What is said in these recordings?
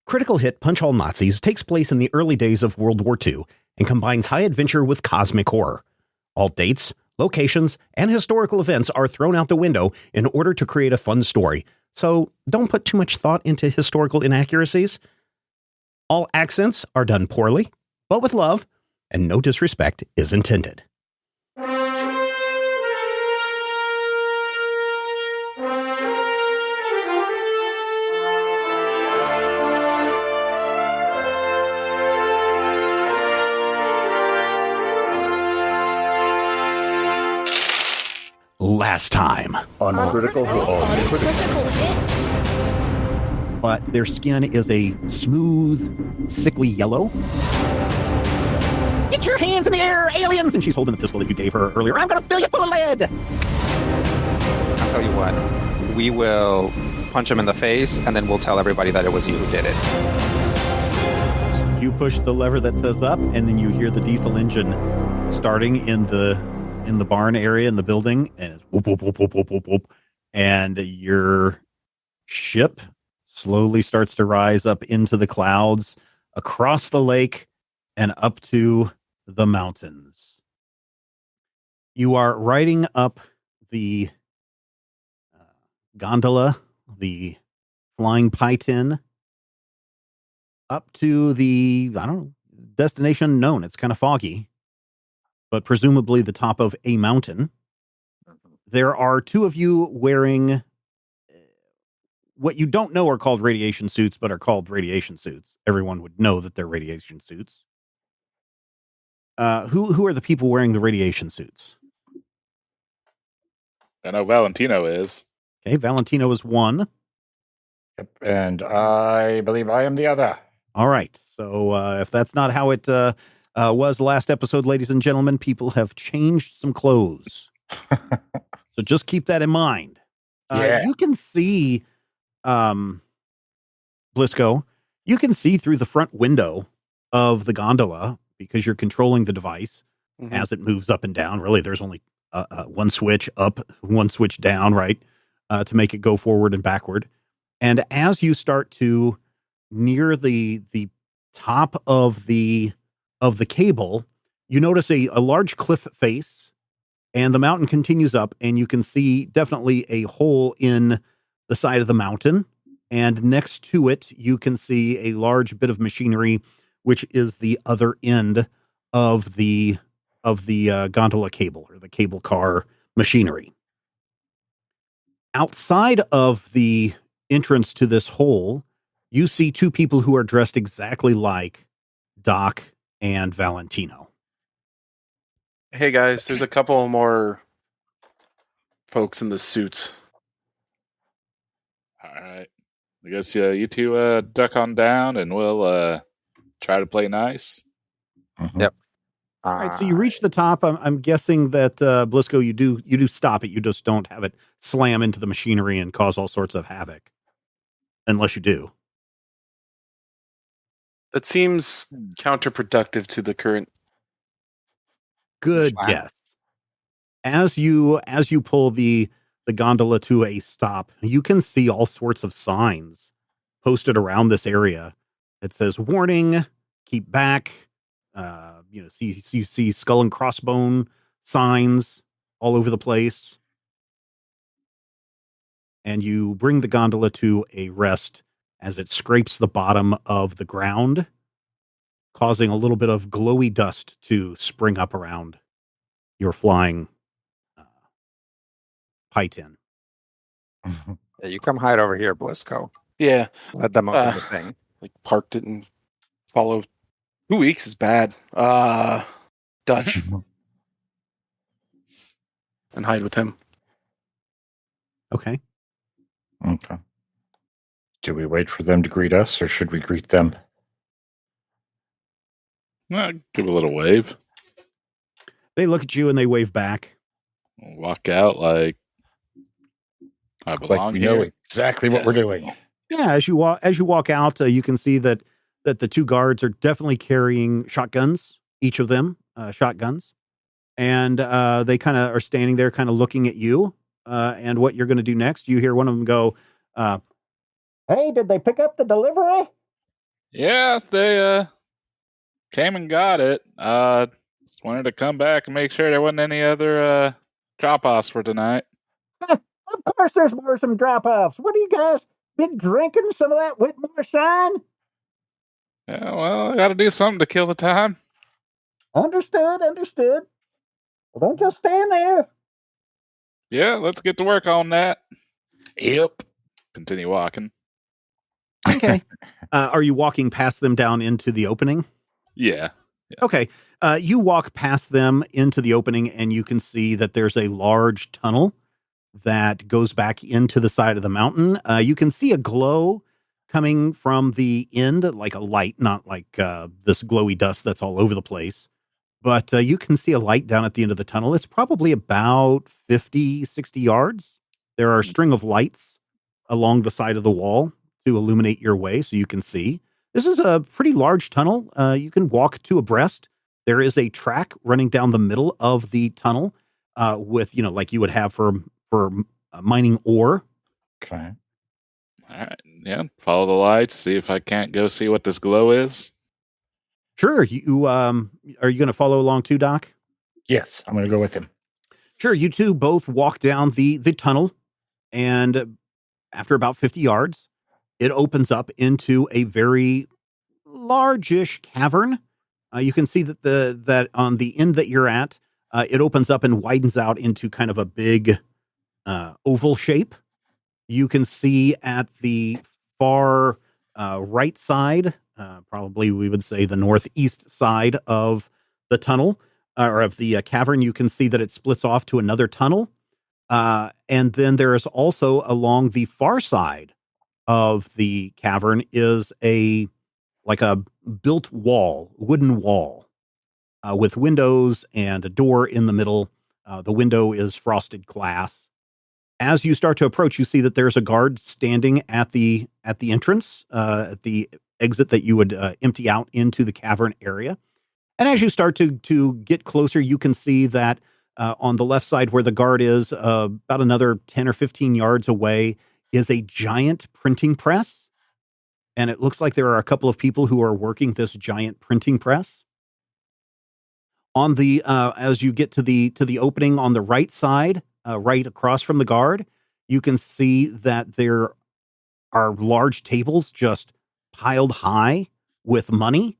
Critical hit Punch All Nazis takes place in the early days of World War II and combines high adventure with cosmic horror. All dates, locations, and historical events are thrown out the window in order to create a fun story, so don't put too much thought into historical inaccuracies. All accents are done poorly, but with love, and no disrespect is intended. Last time on Critical Hit. But their skin is a smooth, sickly yellow. Get your hands in the air, aliens! And she's holding the pistol that you gave her earlier. I'm gonna fill you full of lead! I'll tell you what. We will punch him in the face, and then we'll tell everybody that it was you who did it. You push the lever that says up, and then you hear the diesel engine starting in the barn area in the building, and it's whoop, whoop, whoop, whoop, whoop, whoop, whoop. And your ship slowly starts to rise up into the clouds, across the lake, and up to the mountains. You are riding up the gondola, the flying python, up to the, destination unknown. It's kind of foggy, but presumably the top of a mountain. There are two of you wearing what you don't know are called radiation suits, but are called radiation suits. Everyone would know that they're radiation suits. Who are the people wearing the radiation suits? I know Valentino is. Okay, Valentino is one. Yep, and I believe I am the other. All right. So if that's not how it was last episode, ladies and gentlemen, people have changed some clothes. So just keep that in mind. You can see, Blisco, you can see through the front window of the gondola because you're controlling the device as it moves up and down. Really, there's only one switch up, one switch down, right, to make it go forward and backward. And as you start to near the top of the cable, you notice a large cliff face, and the mountain continues up, and you can see definitely a hole in the side of the mountain. And next to it, you can see a large bit of machinery, which is the other end of the gondola cable, or the cable car machinery. Outside of the entrance to this hole, you see two people who are dressed exactly like Doc and Valentino. Hey guys, there's a couple more folks in the suits. All right. I guess you two duck on down, and we'll try to play nice. Yep. All right, so you reach the top. I'm guessing that Blisco, you do stop it. You just don't have it slam into the machinery and cause all sorts of havoc, unless you do. That seems counterproductive to the current. Good guess. As you pull the gondola to a stop, you can see all sorts of signs posted around this area. It says "Warning, keep back." You see skull and crossbone signs all over the place, and you bring the gondola to a rest as it scrapes the bottom of the ground, causing a little bit of glowy dust to spring up around your flying python. Yeah, you come hide over here, Blisco. Yeah. Let them open the thing. Like parked it and follow. 2 weeks is bad. Dutch. And hide with him. Okay. Do we wait for them to greet us, or should we greet them? Give a little wave. They look at you and they wave back. Walk out like I belong Like we here. know exactly what we're doing. Yeah, as you walk out, you can see that the two guards are definitely carrying shotguns, each of them shotguns, and they kind of are standing there, kind of looking at you and what you're going to do next. You hear one of them go, "Hey, did they pick up the delivery?" Yeah, they came and got it. Just wanted to come back and make sure there wasn't any other drop-offs for tonight. Of course there's some drop-offs. What do you guys been drinking? Some of that Whitmore shine? Yeah, well, I got to do something to kill the time. Understood. Well, don't just stand there. Yeah, let's get to work on that. Yep. Continue walking. Okay. Are you walking past them down into the opening? Yeah. Okay. You walk past them into the opening, and you can see that there's a large tunnel that goes back into the side of the mountain. You can see a glow coming from the end, like a light, not like this glowy dust that's all over the place. But you can see a light down at the end of the tunnel. It's probably about 50, 60 yards. There are a string of lights along the side of the wall to illuminate your way so you can see. This is a pretty large tunnel. You can walk two abreast. There is a track running down the middle of the tunnel with, like you would have for mining ore. Okay. All right. Yeah. Follow the lights. See if I can't go see what this glow is. Sure. Are you going to follow along too, Doc? Yes, I'm going to go with him. Sure. You two both walk down the tunnel, and after about 50 yards, it opens up into a very largish cavern. You can see that that on the end that you're at, it opens up and widens out into kind of a big oval shape. You can see at the far right side, probably we would say the northeast side of the tunnel or of the cavern, you can see that it splits off to another tunnel. And then there is also along the far side of the cavern is like a built wall, wooden wall, with windows and a door in the middle. The window is frosted glass. As you start to approach, you see that there's a guard standing at the entrance, at the exit that you would empty out into the cavern area. And as you start to get closer, you can see that on the left side where the guard is, about another 10 or 15 yards away, is a giant printing press. And it looks like there are a couple of people who are working this giant printing press. On the as you get to the opening on the right side, right across from the guard, you can see that there are large tables just piled high with money,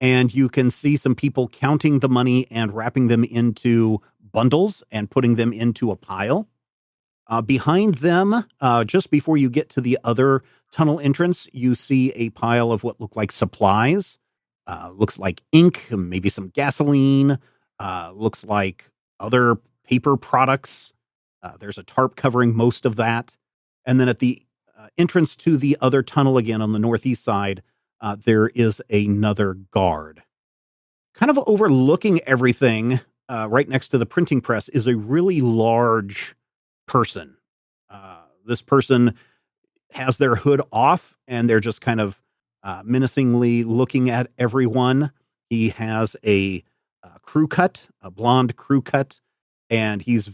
and you can see some people counting the money and wrapping them into bundles and putting them into a pile. Behind them, just before you get to the other tunnel entrance, you see a pile of what look like supplies. Looks like ink, maybe some gasoline. Looks like other paper products. There's a tarp covering most of that. And then at the entrance to the other tunnel again on the northeast side, there is another guard. Kind of overlooking everything, right next to the printing press, is a really large person. This person has their hood off, and they're just kind of menacingly looking at everyone. He has a crew cut, a blonde crew cut, and he's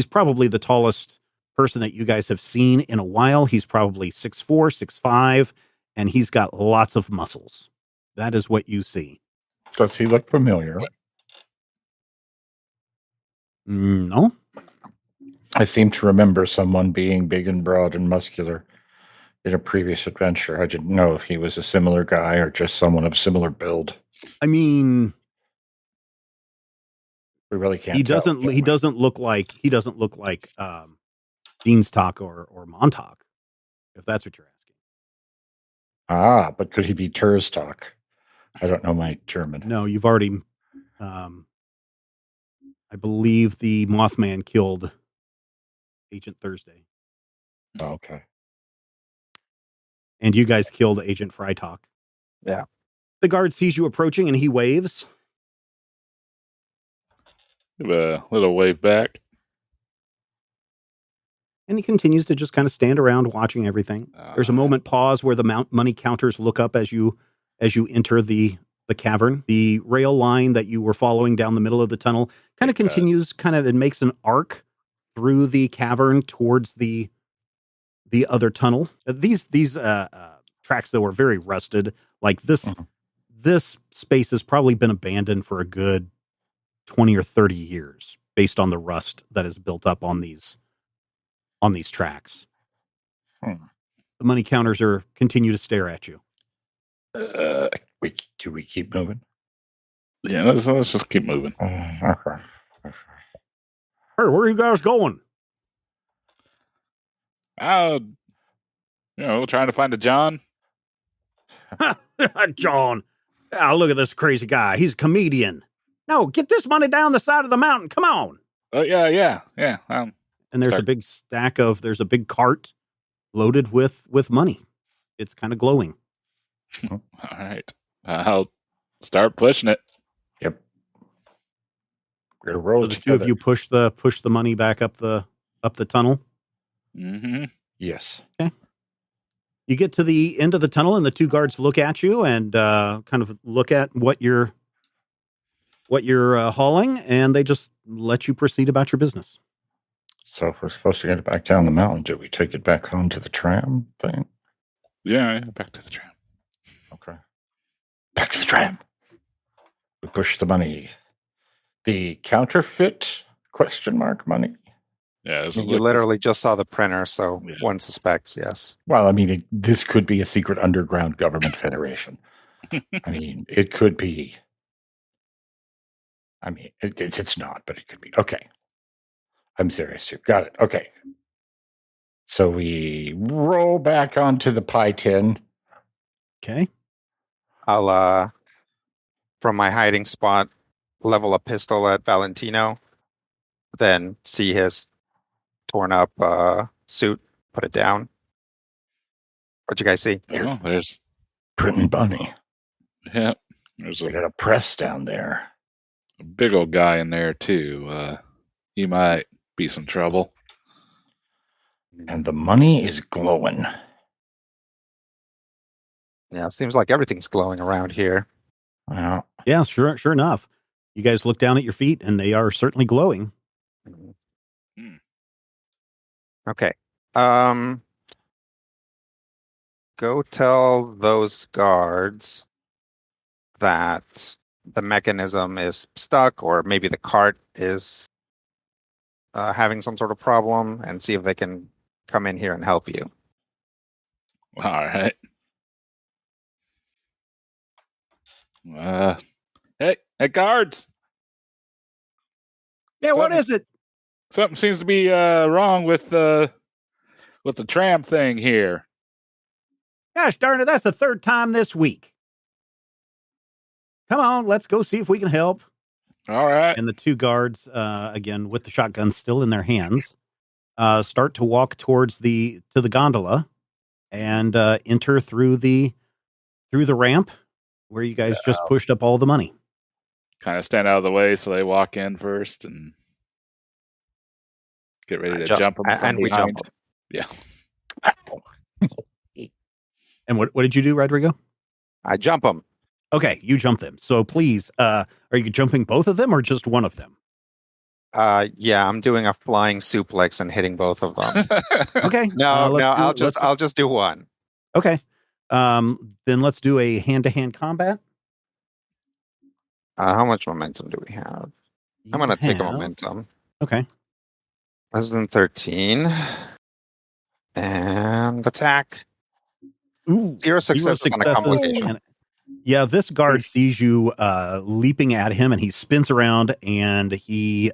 probably the tallest person that you guys have seen in a while. He's probably 6'4", 6'5", and he's got lots of muscles. That is what you see. Does he look familiar? No. I seem to remember someone being big and broad and muscular in a previous adventure. I didn't know if he was a similar guy or just someone of similar build. I mean, we really can't. He doesn't look like Beanstalk or Montauk, if that's what you're asking. Ah, but could he be Terstalk? I don't know my German. No, you've already. I believe the Mothman killed Agent Thursday. Oh, okay. And you guys killed Agent Freitag. Yeah. The guard sees you approaching and he waves. Give a little wave back. And he continues to just kind of stand around watching everything. There's a moment pause where the money counters look up as you enter the cavern. The rail line that you were following down the middle of the tunnel kind of continues, it makes an arc through the cavern towards the other tunnel. These tracks that were very rusted. Like this, Mhm. this space has probably been abandoned for a good 20 or 30 years based on the rust that is built up on these tracks. Hmm. The money counters continue to stare at you. Do we keep moving? Yeah, let's just keep moving. Okay. Hey, where are you guys going? Trying to find a John. John. Oh, look at this crazy guy. He's a comedian. No, get this money down the side of the mountain. Come on. Oh, yeah. And there's a big there's a big cart loaded with money. It's kind of glowing. All right. I'll start pushing it. Yep. We're gonna roll So the two of you push the money back up the tunnel. Mm-hmm. Yes. Okay. You get to the end of the tunnel, and the two guards look at you and kind of look at what you're hauling, and they just let you proceed about your business. So if we're supposed to get it back down the mountain, do we take it back home to the tram thing? Yeah, back to the tram. Okay. Back to the tram. We push the money. The counterfeit ? Money. Yeah, You literally just saw the printer, so one suspects, yes. Well, I mean, this could be a secret underground government federation. I mean, it could be. I mean, it's not, but it could be. Okay. I'm serious too. Got it. Okay. So we roll back onto the pie tin. Okay. I'll, from my hiding spot, level a pistol at Valentino, then see his torn up suit, put it down. What'd you guys see? Oh, there's Printing money. yeah. There's We got a press down there. a big old guy in there too. He might be some trouble. And the money is glowing. Yeah, it seems like everything's glowing around here. Well, Yeah, sure enough. You guys look down at your feet, and they are certainly glowing. Okay. Go tell those guards that the mechanism is stuck, or maybe the cart is having some sort of problem, and see if they can come in here and help you. All right. Hey, guards! Yeah, what is it? Something seems to be wrong with the tram thing here. Gosh darn it, that's the third time this week. Come on, let's go see if we can help. All right. And the two guards, again, with the shotguns still in their hands, start to walk towards the gondola and enter through the ramp where you guys just pushed up all the money. Kind of stand out of the way so they walk in first and get ready to jump them from we behind. jump 'em. Yeah. And what did you do, Rodrigo? I jump them. Okay, you jump them. So please, are you jumping both of them or just one of them? Yeah, I'm doing a flying suplex and hitting both of them. Okay. I'll just do one. Okay. Then let's do a hand-to-hand combat. How much momentum do we have? I'm going to take a momentum. Okay. Less than 13. And attack. Ooh, 0 successes on a complication. Yeah, this guard sees you leaping at him, and he spins around and he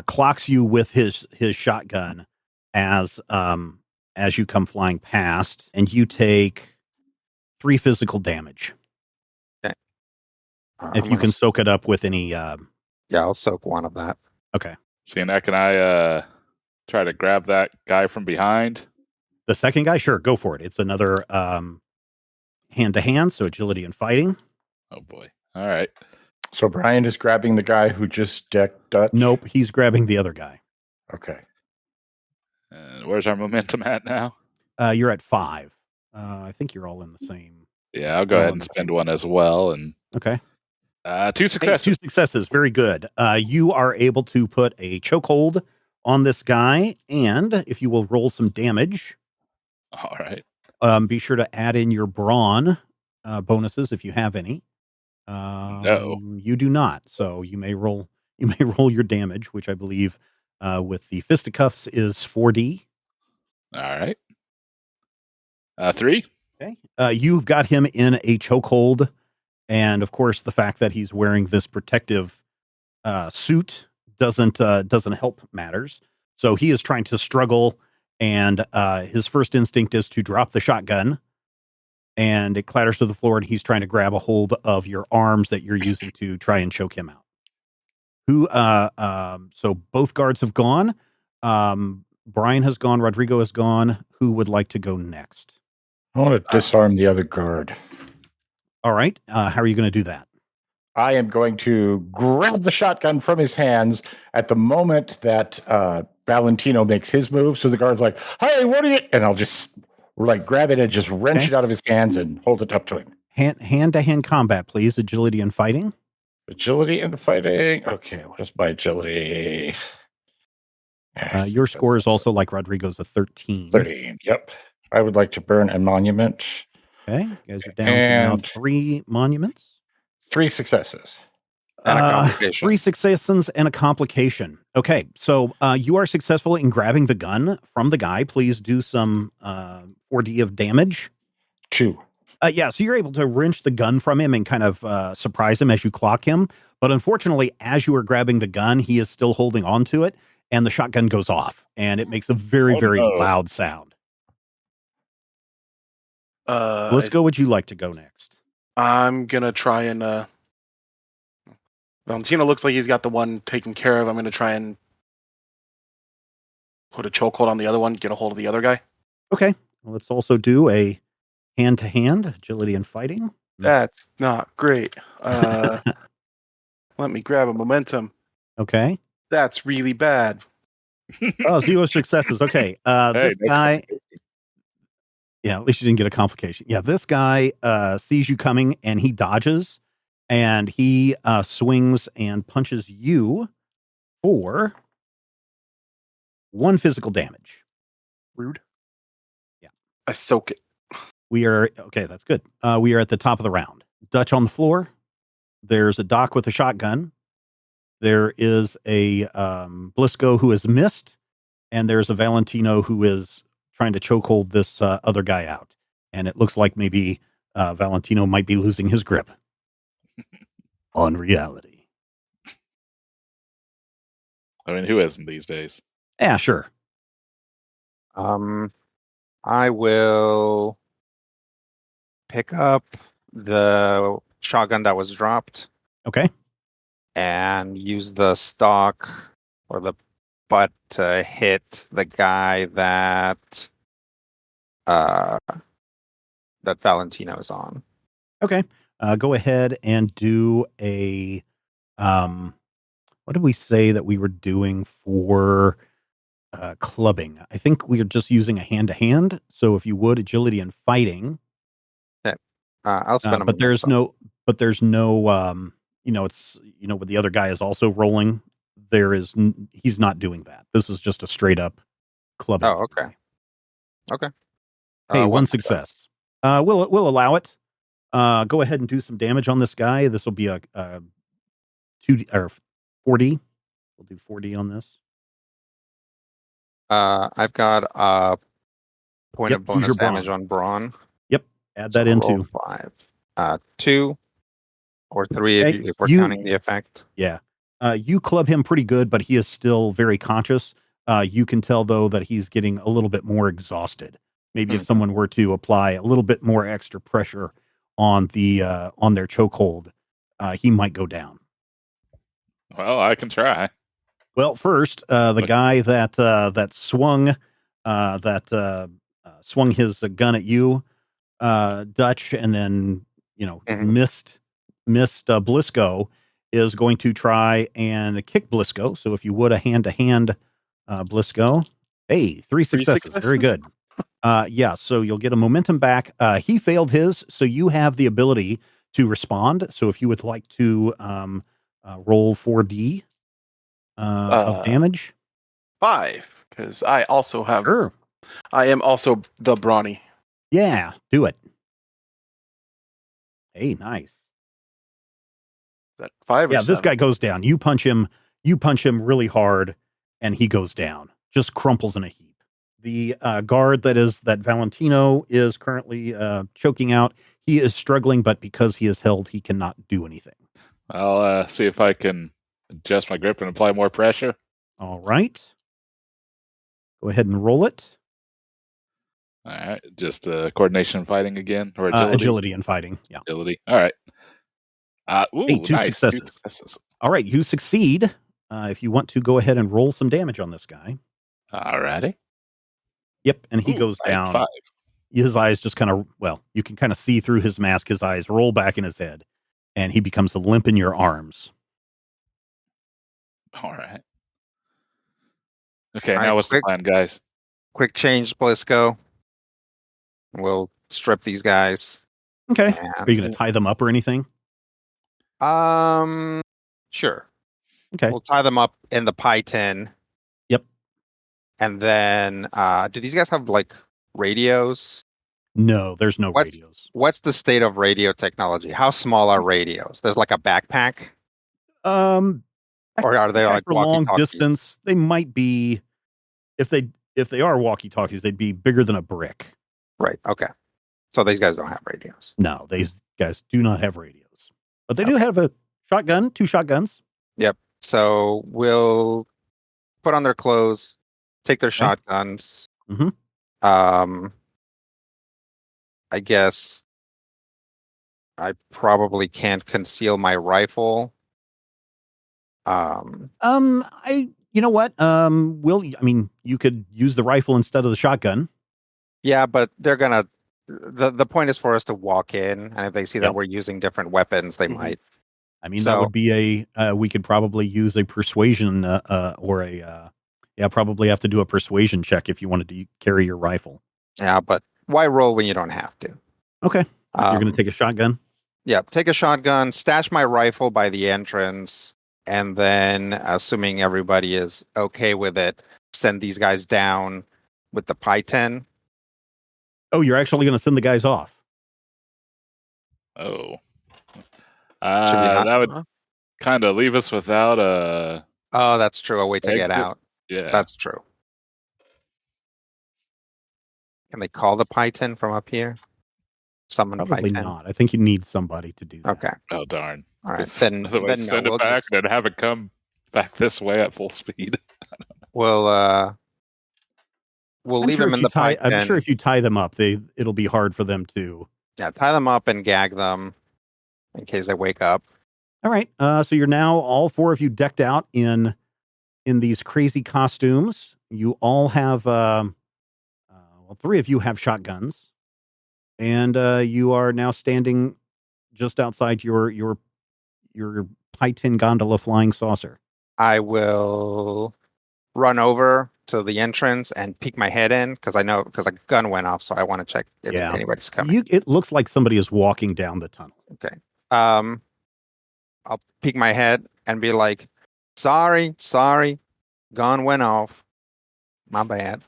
clocks you with his shotgun as you come flying past, and you take 3 physical damage. Okay. If you can soak it up with any. Yeah, I'll soak one of that. Okay. See, now can I try to grab that guy from behind? The second guy, sure, go for it. It's another hand-to-hand, so agility and fighting. Oh boy! All right. So Brian is grabbing the guy who just decked Dutch? Nope, he's grabbing the other guy. Okay. Where's our momentum at now? You're at 5. I think you're all in the same. Yeah, I'll go ahead and spend one as well. And okay. 2 successes. Hey, 2 successes. Very good. You are able to put a chokehold on this guy, and if you will roll some damage. All right. be sure to add in your brawn bonuses if you have any. No. You do not, so you may roll. You may roll your damage, which I believe with the fisticuffs is 4d. All right. 3. Okay. You've got him in a chokehold, and of course, the fact that he's wearing this protective suit doesn't help matters. So he is trying to struggle, and his first instinct is to drop the shotgun, and it clatters to the floor, and he's trying to grab a hold of your arms that you're using to try and choke him out. So both guards have gone. Brian has gone. Rodrigo has gone. Who would like to go next? I want to disarm the other guard. All right. How are you going to do that? I am going to grab the shotgun from his hands at the moment that Valentino makes his move. So the guard's like, "Hey, what are you?" And I'll just grab it and just wrench it out of his hands and hold it up to him. Hand-to-hand combat, please. Agility and fighting. Agility and fighting. Okay, what is my agility? Your score is also like Rodrigo's a 13. 13. Yep. I would like to burn a monument. Okay, you guys are down to now 3 monuments. 3 successes. And a complication. 3 successes and a complication. Okay, so you are successful in grabbing the gun from the guy. Please do some 4d of damage. 2. Yeah, so you're able to wrench the gun from him and kind of surprise him as you clock him. But unfortunately, as you are grabbing the gun, he is still holding on to it, and the shotgun goes off, and it makes a very, very loud sound. Let's go. Would you like to go next? I'm going to try and... Valentino looks like he's got the one taken care of. I'm going to try and put a chokehold on the other one, get a hold of the other guy. Okay. Well, let's also do a hand-to-hand, agility and fighting. That's not great. Let me grab a momentum. Okay. That's really bad. 0 successes. Okay. This guy... Yeah, at least you didn't get a complication. Yeah, this guy sees you coming, and he dodges, and he swings and punches you for 1 physical damage. Rude. Yeah. I soak it. Okay, that's good. We are at the top of the round. Dutch on the floor. There's a Doc with a shotgun. There is a Blisco who has missed, and there's a Valentino who is trying to chokehold this other guy out. And it looks like maybe Valentino might be losing his grip on reality. I mean, who isn't these days? Yeah, sure. I will pick up the shotgun that was dropped. Okay. And use the stock or the butt to hit the guy that Valentino is on. Okay. Go ahead and do a what did we say that we were doing for clubbing? I think we are just using a hand-to-hand. So if you would, agility and fighting. Okay. I'll spend a but there's no it's when the other guy is also rolling, he's not doing that. This is just a straight up clubbing. Oh, okay. Okay. Hey, 1 success. We'll allow it. Go ahead and do some damage on this guy. This will be a 2D or 4D. We'll do 4D on this. I've got a point of bonus damage on brawn. Yep. Add that into 5. 2 or 3 if we're counting the effect. Yeah. You club him pretty good, but he is still very conscious. You can tell though that he's getting a little bit more exhausted. Maybe if someone were to apply a little bit more extra pressure on on their chokehold, he might go down. Well, I can try. Well, first, the guy that swung swung his gun at you, Dutch, and then missed Blisco, is going to try and kick Blisco. So if you would, a hand-to-hand Blisco. Hey, 3 successes. Very good. Yeah, so you'll get a momentum back. He failed his, so you have the ability to respond. So if you would like to roll 4D of damage. 5, because I also have... Sure. I am also the brawny. Yeah, do it. Hey, nice. That 5 or Yeah, this 7? guy goes down. You punch him really hard, and he goes down. Just crumples in a heap. The guard that Valentino is currently choking out, he is struggling, but because he is held, he cannot do anything. I'll see if I can adjust my grip and apply more pressure. All right. Go ahead and roll it. All right, just coordination fighting again, or agility? Agility and fighting. Yeah. Agility. All right. Hey, two nice. successes. 2 successes. All right, you succeed. If you want to go ahead and roll some damage on this guy. All righty. Yep, and he goes right, down. 5. His eyes just kind of, you can kind of see through his mask. His eyes roll back in his head, and he becomes a limp in your arms. All right. Okay, All now right, what's the plan, guys? Quick change, Blisco. We'll strip these guys. Okay. And, Are you going to tie them up or anything? Sure. Okay. We'll tie them up in the pie tin. Yep. And then, do these guys have like radios? No, there's no radios. What's the state of radio technology? How small are radios? There's like a backpack? Or are they like for long walkie-talkies? distance? They might be, if they are walkie-talkies, they'd be bigger than a brick. Right. Okay. So these guys don't have radios. No, these guys do not have radios, but they do have a shotgun, 2 shotguns. Yep. So we'll put on their clothes, take their shotguns. Mm-hmm. I guess I probably can't conceal my rifle. You know what? You could use the rifle instead of the shotgun. Yeah, but they're gonna. The point is for us to walk in, and if they see that we're using different weapons, they might. I mean, that would be we could probably use a persuasion probably have to do a persuasion check if you wanted to carry your rifle. Yeah, but why roll when you don't have to? Okay. You're going to take a shotgun? Yeah, take a shotgun, stash my rifle by the entrance, and then, assuming everybody is okay with it, send these guys down with the pie tin. Oh, you're actually going to send the guys off? Oh. That would kind of leave us without a... Oh, that's true. A way to get out. Yeah. That's true. Can they call the pie tin from up here? Summon Probably pie tin? not. I think you need somebody to do that. Okay. Oh, darn. All right. Otherwise, send it back and have it come back this way at full speed. We'll leave them in the pie tin. I'm sure if you tie them up, it'll be hard for them to... Yeah, tie them up and gag them in case they wake up. All right. So you're now all 4 of you decked out in these crazy costumes. You all have 3 of you have shotguns, and you are now standing just outside your pie tin gondola flying saucer. I will run over to the entrance and peek my head in because a gun went off, so I want to check if anybody's coming. It looks like somebody is walking down the tunnel. Okay. I'll peek my head and be like, sorry, gun went off. My bad.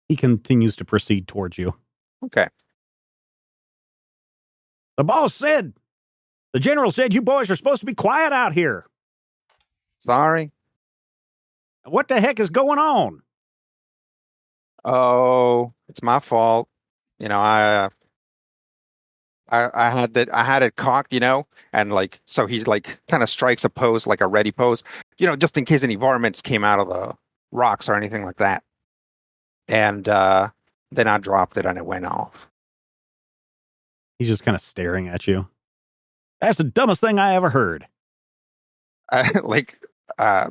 He continues to proceed towards you. Okay. The general said you boys are supposed to be quiet out here. Sorry. What the heck is going on? Oh, it's my fault. You know, I had it cocked, and like, so he like kind of strikes a pose, like a ready pose, just in case any varmints came out of the rocks or anything like that. And then I dropped it and it went off. He's just kind of staring at you. That's the dumbest thing I ever heard.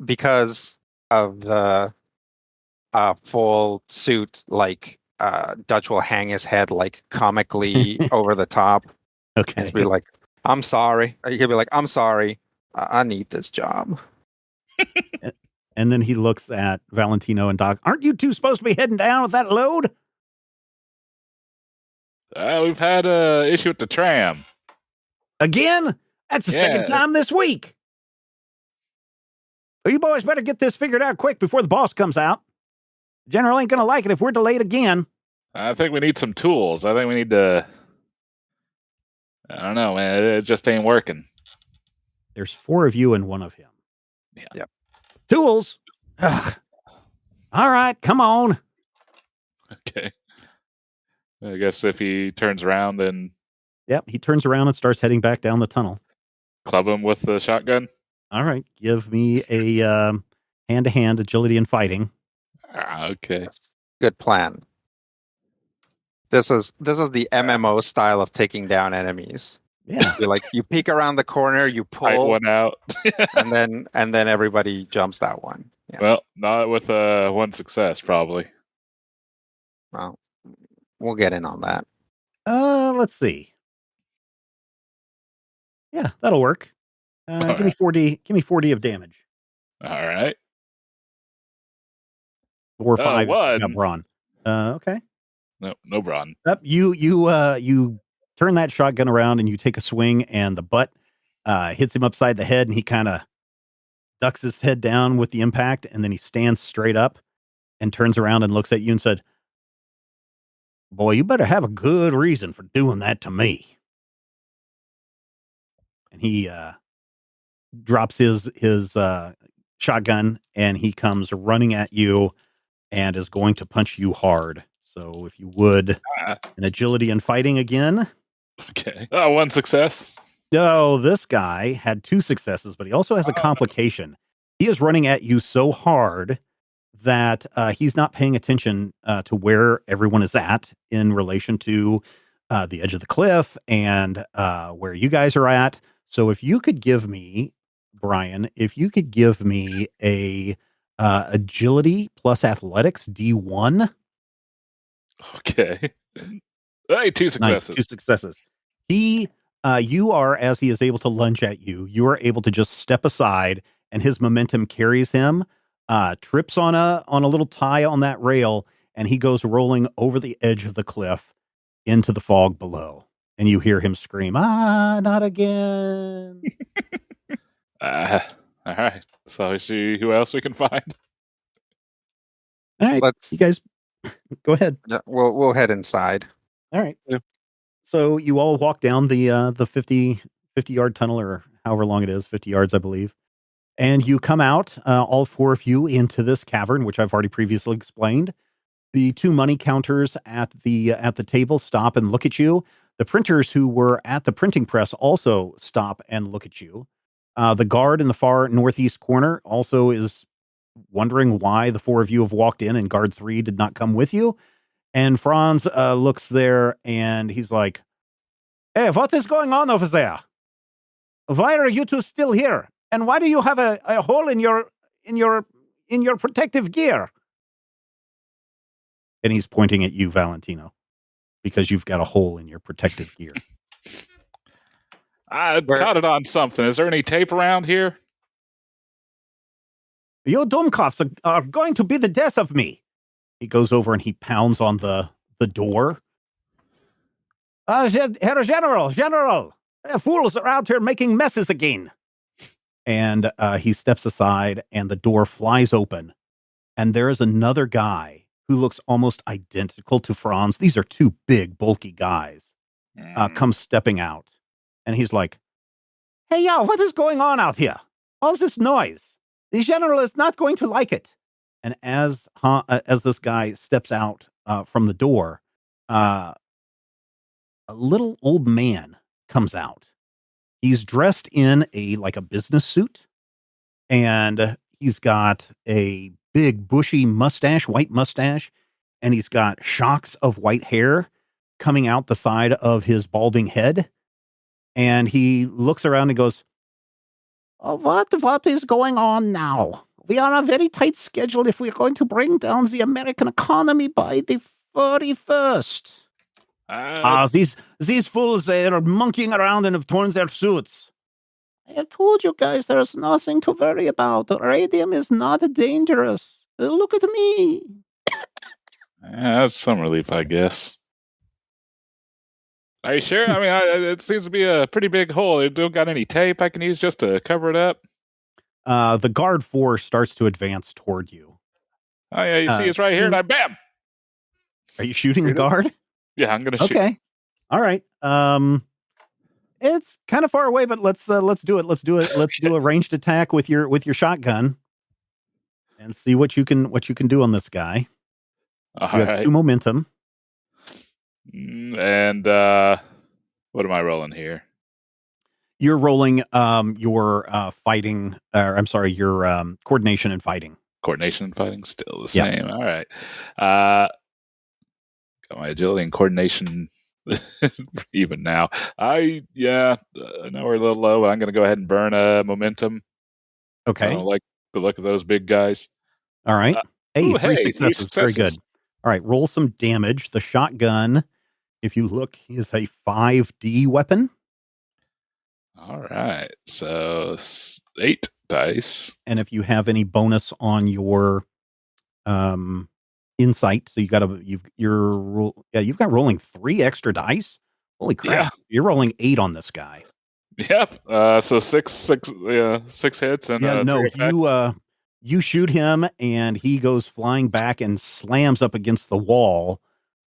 Because of the full suit, like Dutch will hang his head like comically over the top. Okay. And be like, I'm sorry. He could be like, I'm sorry. I need this job. And then he looks at Valentino and Doc. Aren't you two supposed to be heading down with that load? We've had an issue with the tram. Again? That's the second time this week. Well, you boys better get this figured out quick before the boss comes out. General ain't going to like it if we're delayed again. I think we need some tools. I think we need to. I don't know, man. It just ain't working. There's 4 of you and 1 of him. Yeah. Yep. Tools. Ugh. All right, come on. Okay. I guess if he turns around, then Yep, he turns around and starts heading back down the tunnel. club him with the shotgun. All right, give me a hand-to-hand agility and fighting. Okay. Good plan. This is the MMO style of taking down enemies. Yeah. You peek around the corner, you Fight pull, one out. and then everybody jumps that one. Yeah. Well, not with one success, probably. Well, we'll get in on that. Let's see. Yeah, that'll work. Give me 40. Give me 40 of damage. All right. 4 or 5. One. Yeah, Braun. Okay. No Braun. Yep. You turn that shotgun around and you take a swing, and the butt hits him upside the head, and he kind of ducks his head down with the impact, and then he stands straight up and turns around and looks at you and said, "Boy, you better have a good reason for doing that to me." And he drops his shotgun, and he comes running at you and is going to punch you hard. So if you would, an agility and fighting again. Okay. Oh, 1 success. So this guy had 2 successes, but he also has a complication. He is running at you so hard that he's not paying attention to where everyone is at in relation to the edge of the cliff and where you guys are at. So if you could give me, Brian, a agility plus athletics D1. Okay. Hey, 2 successes. Nice, 2 successes. You are, as he is able to lunge at you, you are able to just step aside, and his momentum carries him, trips on a little tie on that rail, and he goes rolling over the edge of the cliff into the fog below. And you hear him scream, not again. All right. So we see who else we can find. All right, you guys, go ahead. Yeah, we'll head inside. All right. Yeah. So you all walk down the 50 yard tunnel, or however long it is, 50 yards, I believe. And you come out, all 4 of you, into this cavern, which I've already previously explained. The 2 money counters at the table stop and look at you. The printers who were at the printing press also stop and look at you. The guard in the far northeast corner also is wondering why the 4 of you have walked in and guard 3 did not come with you. And Franz looks there and he's like, "Hey, what is going on over there? Why are you 2 still here? And why do you have a hole in your protective gear?" And he's pointing at you, Valentino, because you've got a hole in your protective gear. I caught it on something. Is there any tape around here? "You Doomkoffs are going to be the death of me." He goes over and he pounds on the door. Herr General, fools are out here making messes again." And he steps aside and the door flies open. And there is another guy who looks almost identical to Franz. These are 2 big, bulky guys. Comes stepping out. And he's like, "Hey, what is going on out here? All this noise. The general is not going to like it." And as this guy steps out from the door, a little old man comes out. He's dressed in a business suit, and he's got a big bushy mustache, white mustache, and he's got shocks of white hair coming out the side of his balding head. And he looks around and goes, What is going on now? We are on a very tight schedule if we're going to bring down the American economy by the 31st. These fools, they are monkeying around and have torn their suits. I have told you guys there's nothing to worry about. Radium is not dangerous. Look at me. That's some relief, I guess. Are you sure? I mean, it seems to be a pretty big hole. You don't got any tape I can use just to cover it up? The guard 4 starts to advance toward you. Oh, yeah, you see it's right here, and I bam! Are you shooting the guard? Yeah, I'm gonna shoot. Okay. All right. It's kind of far away, but let's do it. Let's do it. Let's do a ranged attack with your shotgun and see what you can do on this guy. All You have right. 2 momentum. And what am I rolling here? You're rolling your fighting, I'm sorry, your coordination and fighting. Coordination and fighting still the Yep. same. All right. Got my agility and coordination even now. I know we're a little low, but I'm going to go ahead and burn a momentum. Okay. I don't like the look of those big guys. All right. Hey, ooh, 3 successes. Very good. All right. Roll some damage. The shotgun, if you look, is a 5D weapon. All right. So 8 dice. And if you have any bonus on your insight, so you've got rolling 3 extra dice. Holy crap. Yeah. You're rolling 8 on this guy. Yep. So 6 hits and no, 3 effects. You shoot him and he goes flying back and slams up against the wall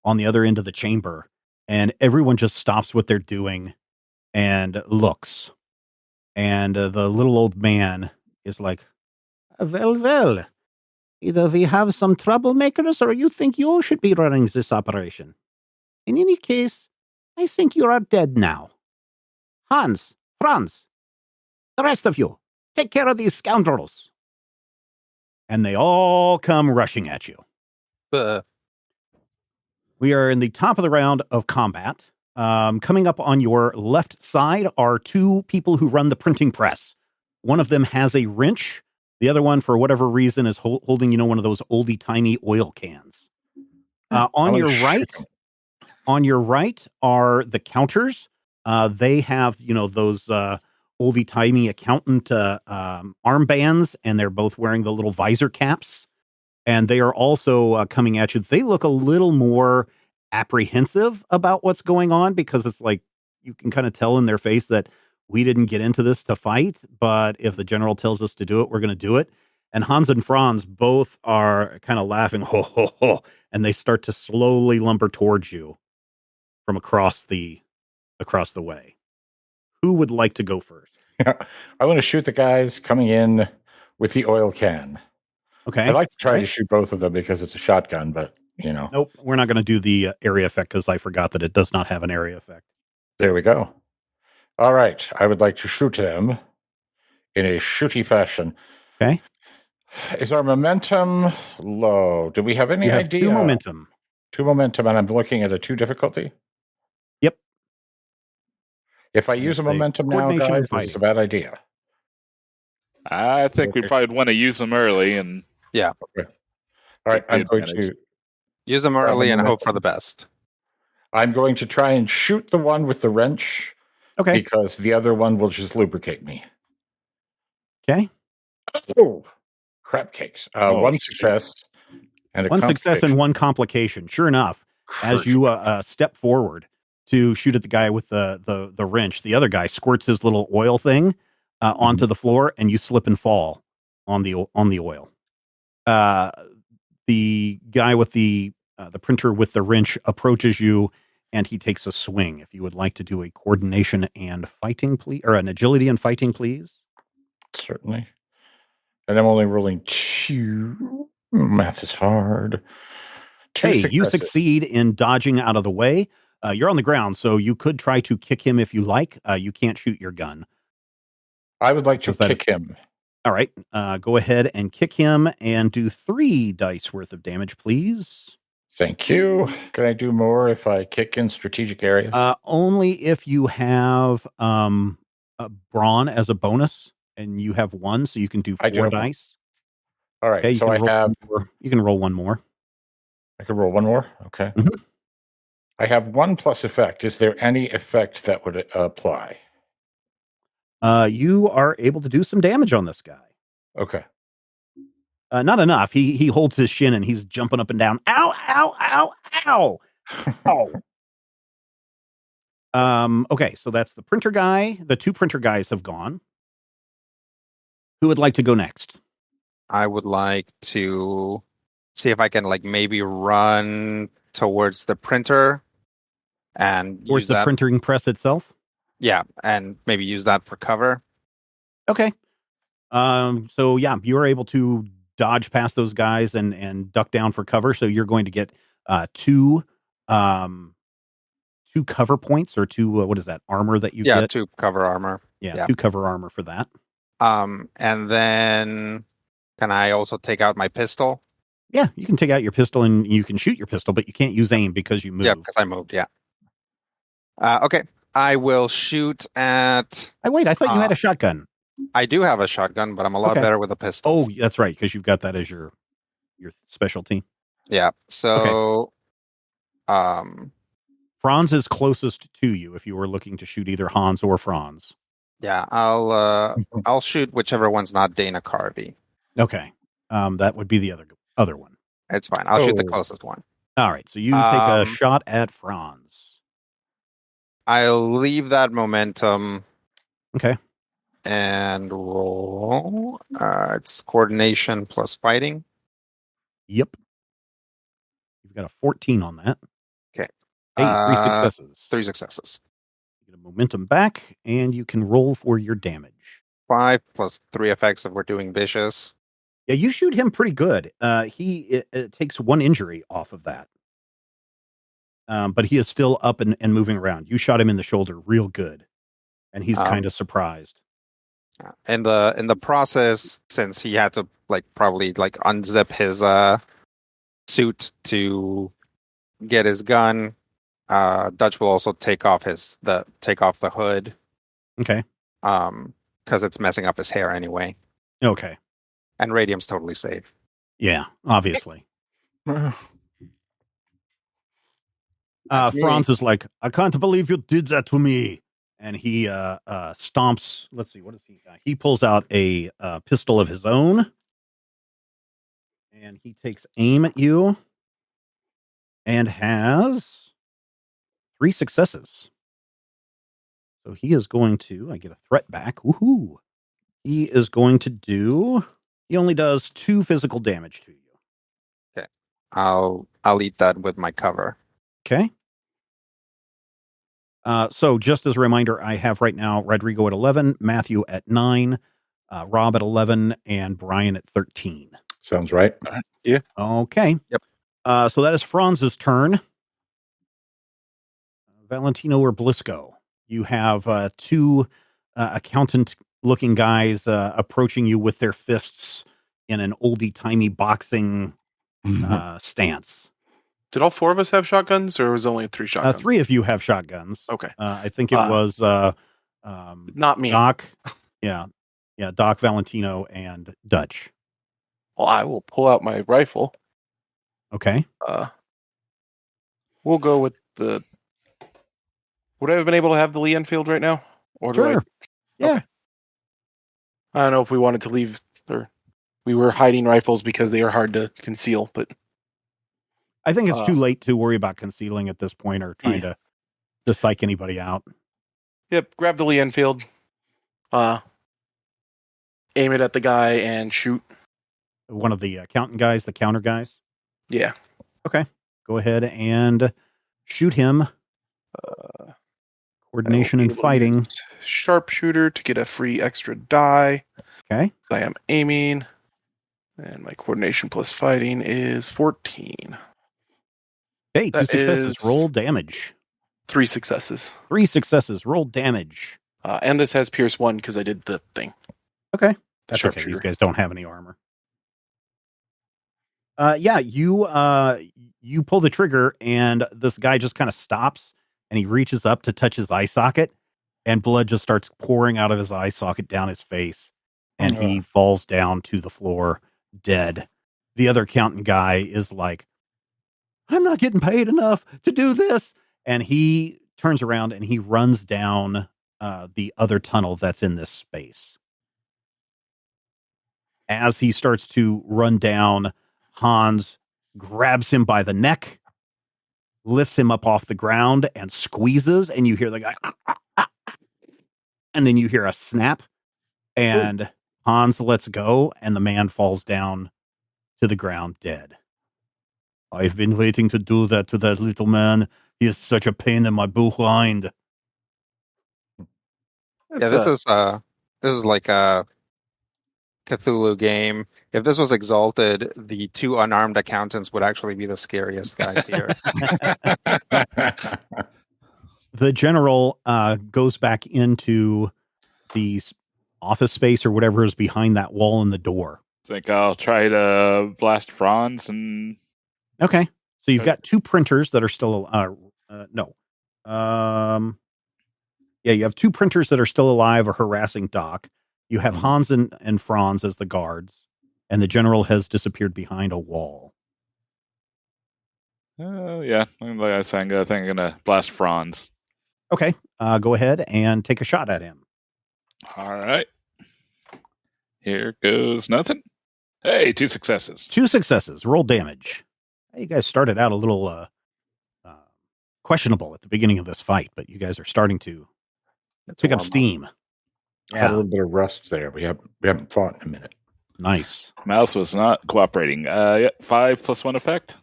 on the other end of the chamber, and everyone just stops what they're doing and looks. And the little old man is like, well, either we have some troublemakers or you think you should be running this operation. In any case, I think you are dead now. Hans, Franz, the rest of you, take care of these scoundrels. And they all come rushing at you. We are in the top of the round of combat. Coming up on your left side are 2 people who run the printing press. One of them has a wrench. The other one, for whatever reason, is holding, one of those oldie-timey oil cans. On your right are the counters. They have, those oldie-timey accountant armbands, and they're both wearing the little visor caps. And they are also coming at you. They look a little more apprehensive about what's going on, because it's like you can kind of tell in their face that we didn't get into this to fight, but if the general tells us to do it, we're going to do it. And Hans and Franz both are kind of laughing, ho, ho, ho, and they start to slowly lumber towards you from across the way. Who would like to go first? I want to shoot the guys coming in with the oil can. Okay. I'd like to try to shoot both of them because it's a shotgun, but, Nope, we're not going to do the area effect because I forgot that it does not have an area effect. There we go. All right. I would like to shoot them in a shooty fashion. Okay. Is our momentum low? Do we have any idea? 2 momentum. 2 momentum, and I'm looking at a 2 difficulty? Yep. If I use a momentum now, guys, it's a bad idea. I think we probably want to use them early. And yeah. Okay. All right. I'm going to use them early and hope for the best. I'm going to try and shoot the one with the wrench. Okay. Because the other one will just lubricate me. Okay. Oh, crap cakes. 1 success and a 1 success and 1 complication. Sure enough, as you step forward to shoot at the guy with the wrench, the other guy squirts his little oil thing onto the floor, and you slip and fall on the oil. The guy with the printer with the wrench approaches you, and he takes a swing. If you would like to do a coordination and fighting, please, or an agility and fighting, please. Certainly. And I'm only rolling 2. Math is hard. 2 Hey, successes. you succeed in dodging out of the way. You're on the ground, so you could try to kick him if you like. You can't shoot your gun. I would like to kick him. All right. Go ahead and kick him and do 3 dice worth of damage, please. Thank you. Can I do more if I kick in strategic areas? Only if you have a brawn as a bonus, and you have 1, so you can do 4 dice. All right. Okay, so you can roll 1 more. I can roll 1 more? Okay. Mm-hmm. I have 1 plus effect. Is there any effect that would apply? You are able to do some damage on this guy. Okay. Not enough. He holds his shin and he's jumping up and down. Ow, ow, ow, ow. Oh. Okay, so that's the printer guy. The 2 printer guys have gone. Who would like to go next? I would like to see if I can maybe run towards the printer and Towards use the that. printing press itself? Yeah, and maybe use that for cover. Okay. So yeah, you're able to dodge past those guys and duck down for cover. So you're going to get two cover points or two what is that armor that you get? 2 cover armor. Yeah, 2 cover armor for that. And then can I also take out my pistol? Yeah, you can take out your pistol and you can shoot your pistol, but you can't use aim because you moved. Yeah, because I moved. Yeah. Okay, I will shoot at. Wait, I thought you had a shotgun. I do have a shotgun, but I'm a lot better with a pistol. Oh, that's right, because you've got that as your specialty. Yeah. So, Franz is closest to you if you were looking to shoot either Hans or Franz. Yeah, I'll shoot whichever one's not Dana Carvey. Okay, that would be the other one. It's fine. I'll shoot the closest one. All right, so you take a shot at Franz. I'll leave that momentum. Okay. And roll. It's coordination plus fighting. Yep. You've got a 14 on that. Okay. Hey, 3 successes. 3 successes. You get a momentum back, and you can roll for your damage. 5 plus 3 effects if we're doing vicious. Yeah, you shoot him pretty good. He takes 1 injury off of that. But he is still up and moving around. You shot him in the shoulder real good. And he's kind of surprised. In the process, since he had to probably unzip his suit to get his gun, Dutch will also take off the hood. Okay. Because it's messing up his hair anyway. Okay. And radium's totally safe. Yeah, obviously. Franz is like, I can't believe you did that to me. And he stomps. Let's see, what is he? He pulls out a pistol of his own, and he takes aim at you, and has 3 successes. So he is going to. I get a threat back. Woohoo! He is going to do. He only does 2 physical damage to you. Okay, I'll eat that with my cover. Okay. So just as a reminder, I have right now Rodrigo at 11, Matthew at 9, Rob at 11, and Brian at 13. Sounds right. Yeah. Okay. Yep. So that is Franz's turn. Valentino or Blisco, you have 2 accountant-looking guys approaching you with their fists in an oldie-timey boxing stance. Did all 4 of us have shotguns, or was it only 3 shotguns? 3 of you have shotguns. Okay. I think it was not me. Doc. Yeah, Doc, Valentino, and Dutch. Well, I will pull out my rifle. Okay. We'll go with the. Would I have been able to have the Lee Enfield right now? Or Sure. Yeah. Okay. I don't know if we wanted to leave, or we were hiding rifles because they are hard to conceal, but. I think it's too late to worry about concealing at this point or trying to psych anybody out. Yep, grab the Lee Enfield, aim it at the guy and shoot. One of the accountant guys, the counter guys? Yeah. Okay. Go ahead and shoot him. Coordination and fighting. Sharpshooter to get a free extra die. Okay. I am aiming. And my coordination plus fighting is 14. Hey, 2 successes. Roll damage. 3 successes. 3 successes. Roll damage. And this has Pierce 1 because I did the thing. Okay. That's okay. These guys don't have any armor. Yeah, you pull the trigger and this guy just kind of stops and he reaches up to touch his eye socket and blood just starts pouring out of his eye socket down his face and he falls down to the floor dead. The other accountant guy is like, I'm not getting paid enough to do this. And he turns around and he runs down the other tunnel that's in this space. As he starts to run down, Hans grabs him by the neck, lifts him up off the ground and squeezes. And you hear the guy, and then you hear a snap and Hans lets go and the man falls down to the ground dead. I've been waiting to do that to that little man. He is such a pain in my behind. Yeah, this is like a Cthulhu game. If this was Exalted, the two unarmed accountants would actually be the scariest guys here. The general goes back into the office space or whatever is behind that wall in the door. Think I'll try to blast Franz and. Okay. So you've got two printers that are still you have two printers that are still alive or harassing Doc. You have Hans and Franz as the guards, and the general has disappeared behind a wall. Yeah, like I think I'm gonna blast Franz. Okay, go ahead and take a shot at him. All right. Here goes nothing. Hey, 2 successes. 2 successes. Roll damage. You guys started out a little questionable at the beginning of this fight, but you guys are starting to pick up steam. Had a little bit of rust there. We haven't fought in a minute. Nice. Mouse was not cooperating. 5 + 1 effect.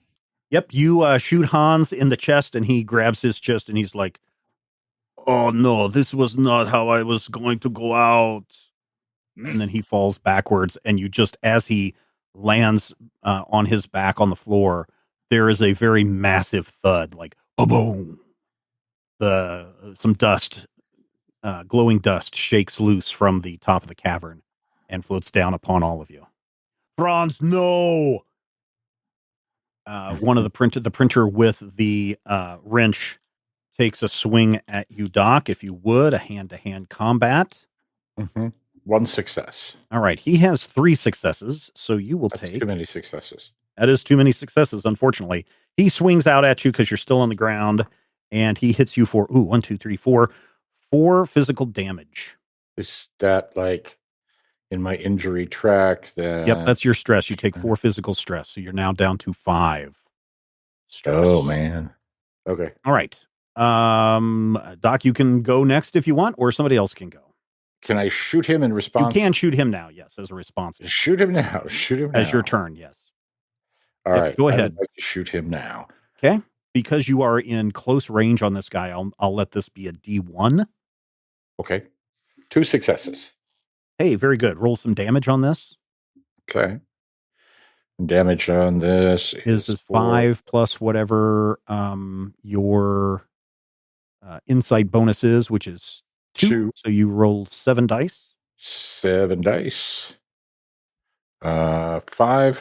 Yep, you shoot Hans in the chest, and he grabs his chest, and he's like, "Oh no, this was not how I was going to go out." And then he falls backwards, and you just, as he lands on his back on the floor, there is a very massive thud, like boom. Some dust, glowing dust, shakes loose from the top of the cavern and floats down upon all of you. Franz, no! One of the printer with the wrench takes a swing at you, Doc. If you would, a hand-to-hand combat. 1 success. All right. He has 3 successes, so you will That's take... too many successes. That is too many successes, unfortunately. He swings out at you because you're still on the ground, and he hits you for, 1, 2, 3, 4 physical damage. Is that like in my injury track? Yep, that's your stress. You take 4 physical stress, so you're now down to 5 stress. Oh, man. Okay. All right. Doc, you can go next if you want, or somebody else can go. Can I shoot him in response? You can shoot him now, yes, as a response. Shoot him now. Shoot him now. As your turn, yes. All right. Go ahead. I would like to shoot him now. Okay. Because you are in close range on this guy, I'll let this be a D1. Okay. 2 successes. Hey, very good. Roll some damage on this. Okay. Damage on this is 5 plus whatever your insight bonus is, which is 2. So you roll 7 dice. 7 dice. 5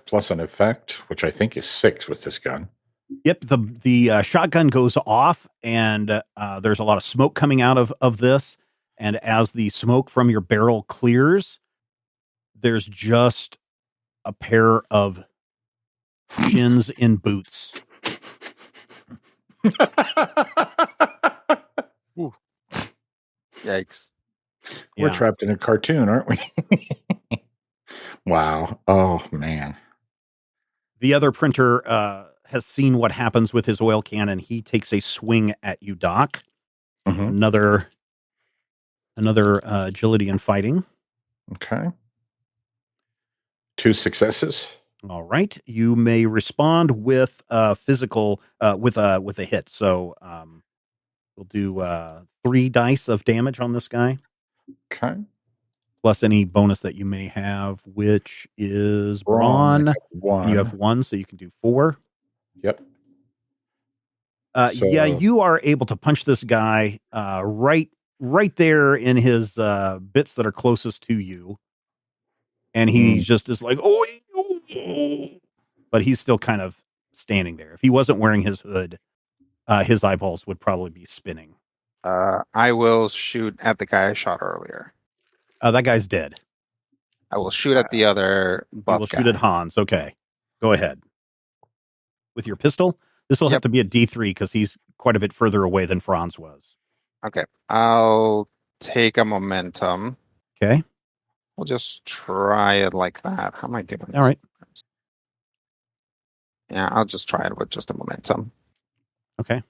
plus an effect, which I think is 6 with this gun. Yep, the shotgun goes off, and there's a lot of smoke coming out of this. And as the smoke from your barrel clears, there's just a pair of shins in boots. Yikes. We're trapped in a cartoon, aren't we? Wow. Oh, man. The other printer has seen what happens with his oil cannon. He takes a swing at you, Doc. Another agility and fighting. Okay. 2 successes. All right. You may respond with physical with a hit. So we'll do 3 dice of damage on this guy. Okay. Plus any bonus that you may have, which is brawn. 1. You have 1, so you can do 4. Yep. Yeah, you are able to punch this guy right there in his bits that are closest to you. And he just is like, oh, but he's still kind of standing there. If he wasn't wearing his hood, his eyeballs would probably be spinning. I will shoot at the guy I shot earlier. That guy's dead. I will shoot at the other buff We'll guy. shoot at Hans. Okay. Go ahead. With your pistol? This will have to be a D3 because he's quite a bit further away than Franz was. Okay. I'll take a momentum. Okay. We'll just try it like that. How am I doing? All right. Yeah, I'll just try it with just a momentum. Okay.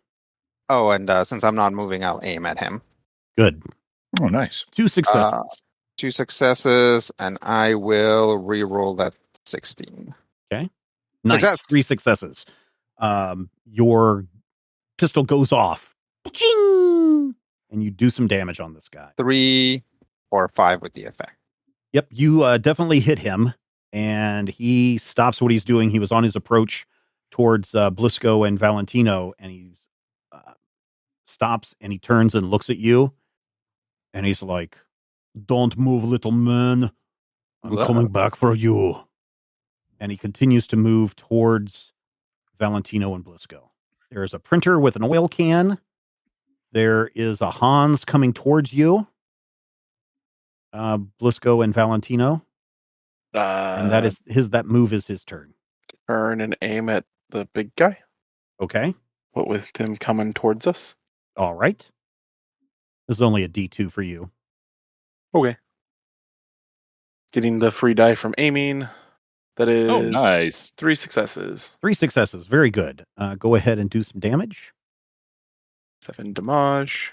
Oh, and since I'm not moving, I'll aim at him. Good. Oh, nice. 2 successes. 2 successes, and I will re-roll that 16. Okay. Nice. Success. 3 successes. your pistol goes off. Ching! And you do some damage on this guy. 3 or 5 with the effect. Yep, you definitely hit him, and he stops what he's doing. He was on his approach towards Blisco and Valentino, and he stops and he turns and looks at you, and he's like, "Don't move, little man. I'm coming back for you." And he continues to move towards Valentino and Blisco. There's a printer with an oil can. There is a Hans coming towards you, Blisco and Valentino. And that move is his turn. Turn and aim at the big guy. Okay. What with him coming towards us? All right. This is only a D2 for you. Okay. Getting the free die from aiming. That is nice. 3 successes. 3 successes. Very good. Go ahead and do some damage. 7 damage.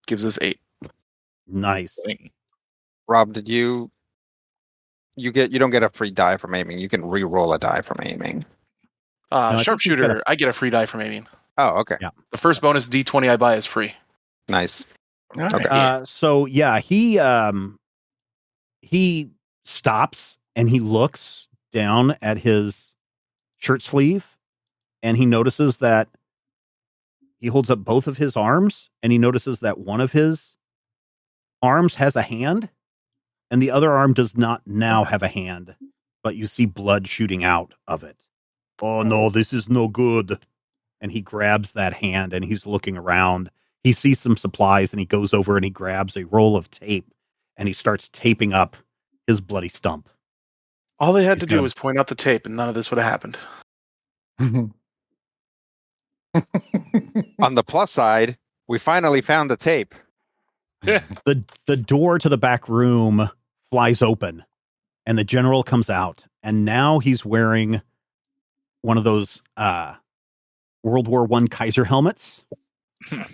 Gives us 8. Nice. Rob, did you don't get a free die from aiming. You can re-roll a die from aiming. I think he's Sharpshooter, I get a free die from aiming. Oh, okay. Yeah. The first bonus D20 I buy is free. Nice. Okay. So yeah, he stops and he looks down at his shirt sleeve, and he notices that he holds up both of his arms, and he notices that one of his arms has a hand, and the other arm does not now have a hand, but you see blood shooting out of it. Oh no, this is no good. And he grabs that hand and he's looking around. He sees some supplies and he goes over and he grabs a roll of tape and he starts taping up his bloody stump. All they had to do was point out the tape and none of this would have happened. On the plus side, we finally found the tape. The door to the back room flies open and the general comes out, and now he's wearing one of those World War I Kaiser helmets.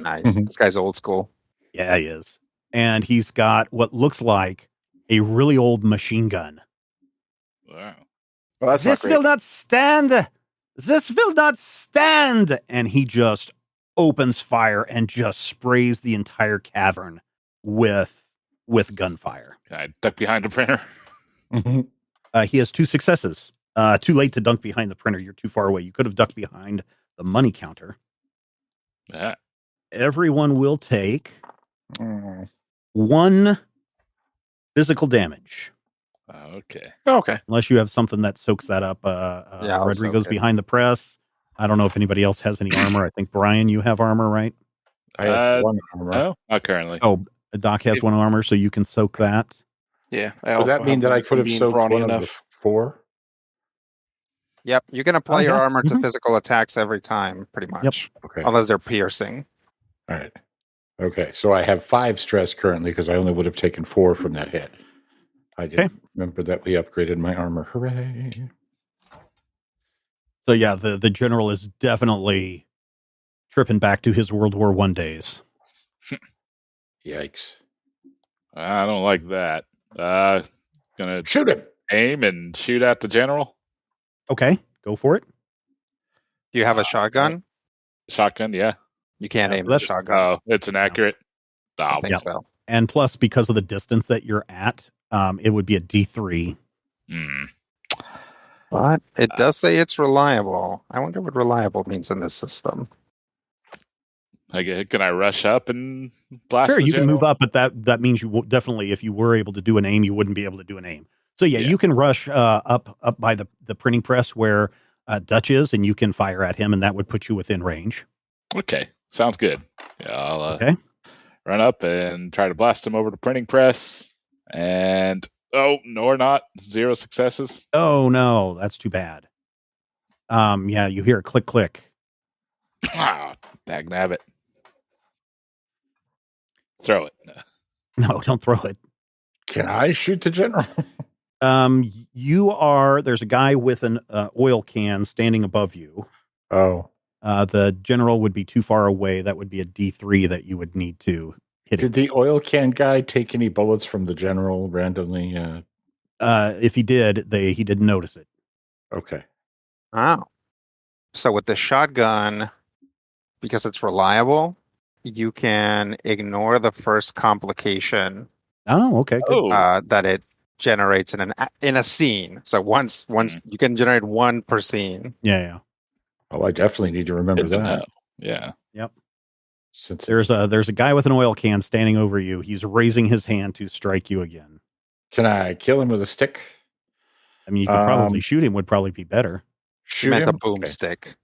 Nice. This guy's old school. Yeah, he is. And he's got what looks like a really old machine gun. Wow. Well, that's This will not stand. This will not stand. And he just opens fire and just sprays the entire cavern with gunfire. Can I duck behind the printer? He has 2 successes. Too late to dunk behind the printer. You're too far away. You could have ducked behind the money counter. Yeah. Everyone will take 1 physical damage. Okay. Okay. Unless you have something that soaks that up. I'll Rodrigo's soak it. behind the press. I don't know if anybody else has any armor. I think, Brian, you have armor, right? I have 1 armor. No, not currently. Oh, Doc has 1 armor, so you can soak that. Yeah. Does that mean that I could have soaked brawny one of the 4? Yep, you can apply your yeah. armor to physical attacks every time, pretty much. Okay. Unless they're piercing. All right. Okay. So I have 5 stress currently because I only would have taken 4 from that hit. I didn't remember that we upgraded my armor. Hooray. So yeah, the general is definitely tripping back to his World War I days. Yikes. I don't like that. Gonna Shoot him. aim and shoot at the general. Okay, go for it. Do you have a shotgun? Shotgun, yeah. You can't Yeah, aim with a that's- shotgun. Oh, it's inaccurate. I Oh, think so. And plus, because of the distance that you're at, it would be a D3. But it does say it's reliable. I wonder what reliable means in this system. can I rush up and blast Sure, the you can general? move up, but that means you definitely, if you were able to do an aim, you wouldn't be able to do an aim. So yeah, Yeah. you can rush up by the printing press where Dutch is, and you can fire at him, and that would put you within range. Okay, sounds good. Yeah, I'll Okay. run up and try to blast him over the printing press. And no, or not. 0 successes. Oh no, that's too bad. Yeah, you hear a click click. Ah, dagnabbit. Throw it. No, don't throw it. Can I shoot the general? There's a guy with an oil can standing above you. Oh. The general would be too far away. That would be a D3 that you would need to hit him. Did the oil can guy take any bullets from the general randomly? If he did, he didn't notice it. Okay. Wow. So with the shotgun, because it's reliable, you can ignore the first complication Oh, okay, good. that it generates in a scene. So once you can generate one per scene. Yeah. Oh, I definitely need to remember Good to that. know. Yeah. Yep. Since There's a guy with an oil can standing over you. He's raising his hand to strike you again. Can I kill him with a stick? I mean, you could probably shoot him. Would probably be better. You Shoot meant him? a boomstick.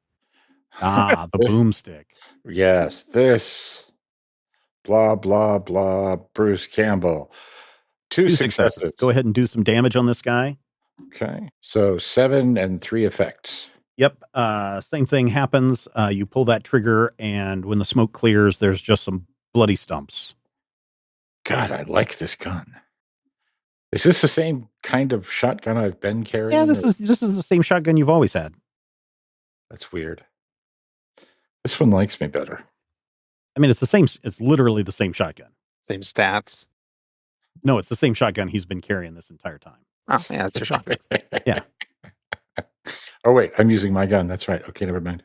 Ah, the boomstick. Yes, this. Blah, blah, blah. Bruce Campbell. Two successes. Go ahead and do some damage on this guy. Okay. So 7 and 3 effects. Yep. Same thing happens. You pull that trigger, and when the smoke clears, there's just some bloody stumps. God, I like this gun. Is this the same kind of shotgun I've been carrying? Yeah, this is the same shotgun you've always had. That's weird. This one likes me better. I mean, it's literally the same shotgun. Same stats. No, it's the same shotgun he's been carrying this entire time. Oh, yeah, it's your shotgun. Yeah. Oh, wait, I'm using my gun. That's right. Okay, never mind.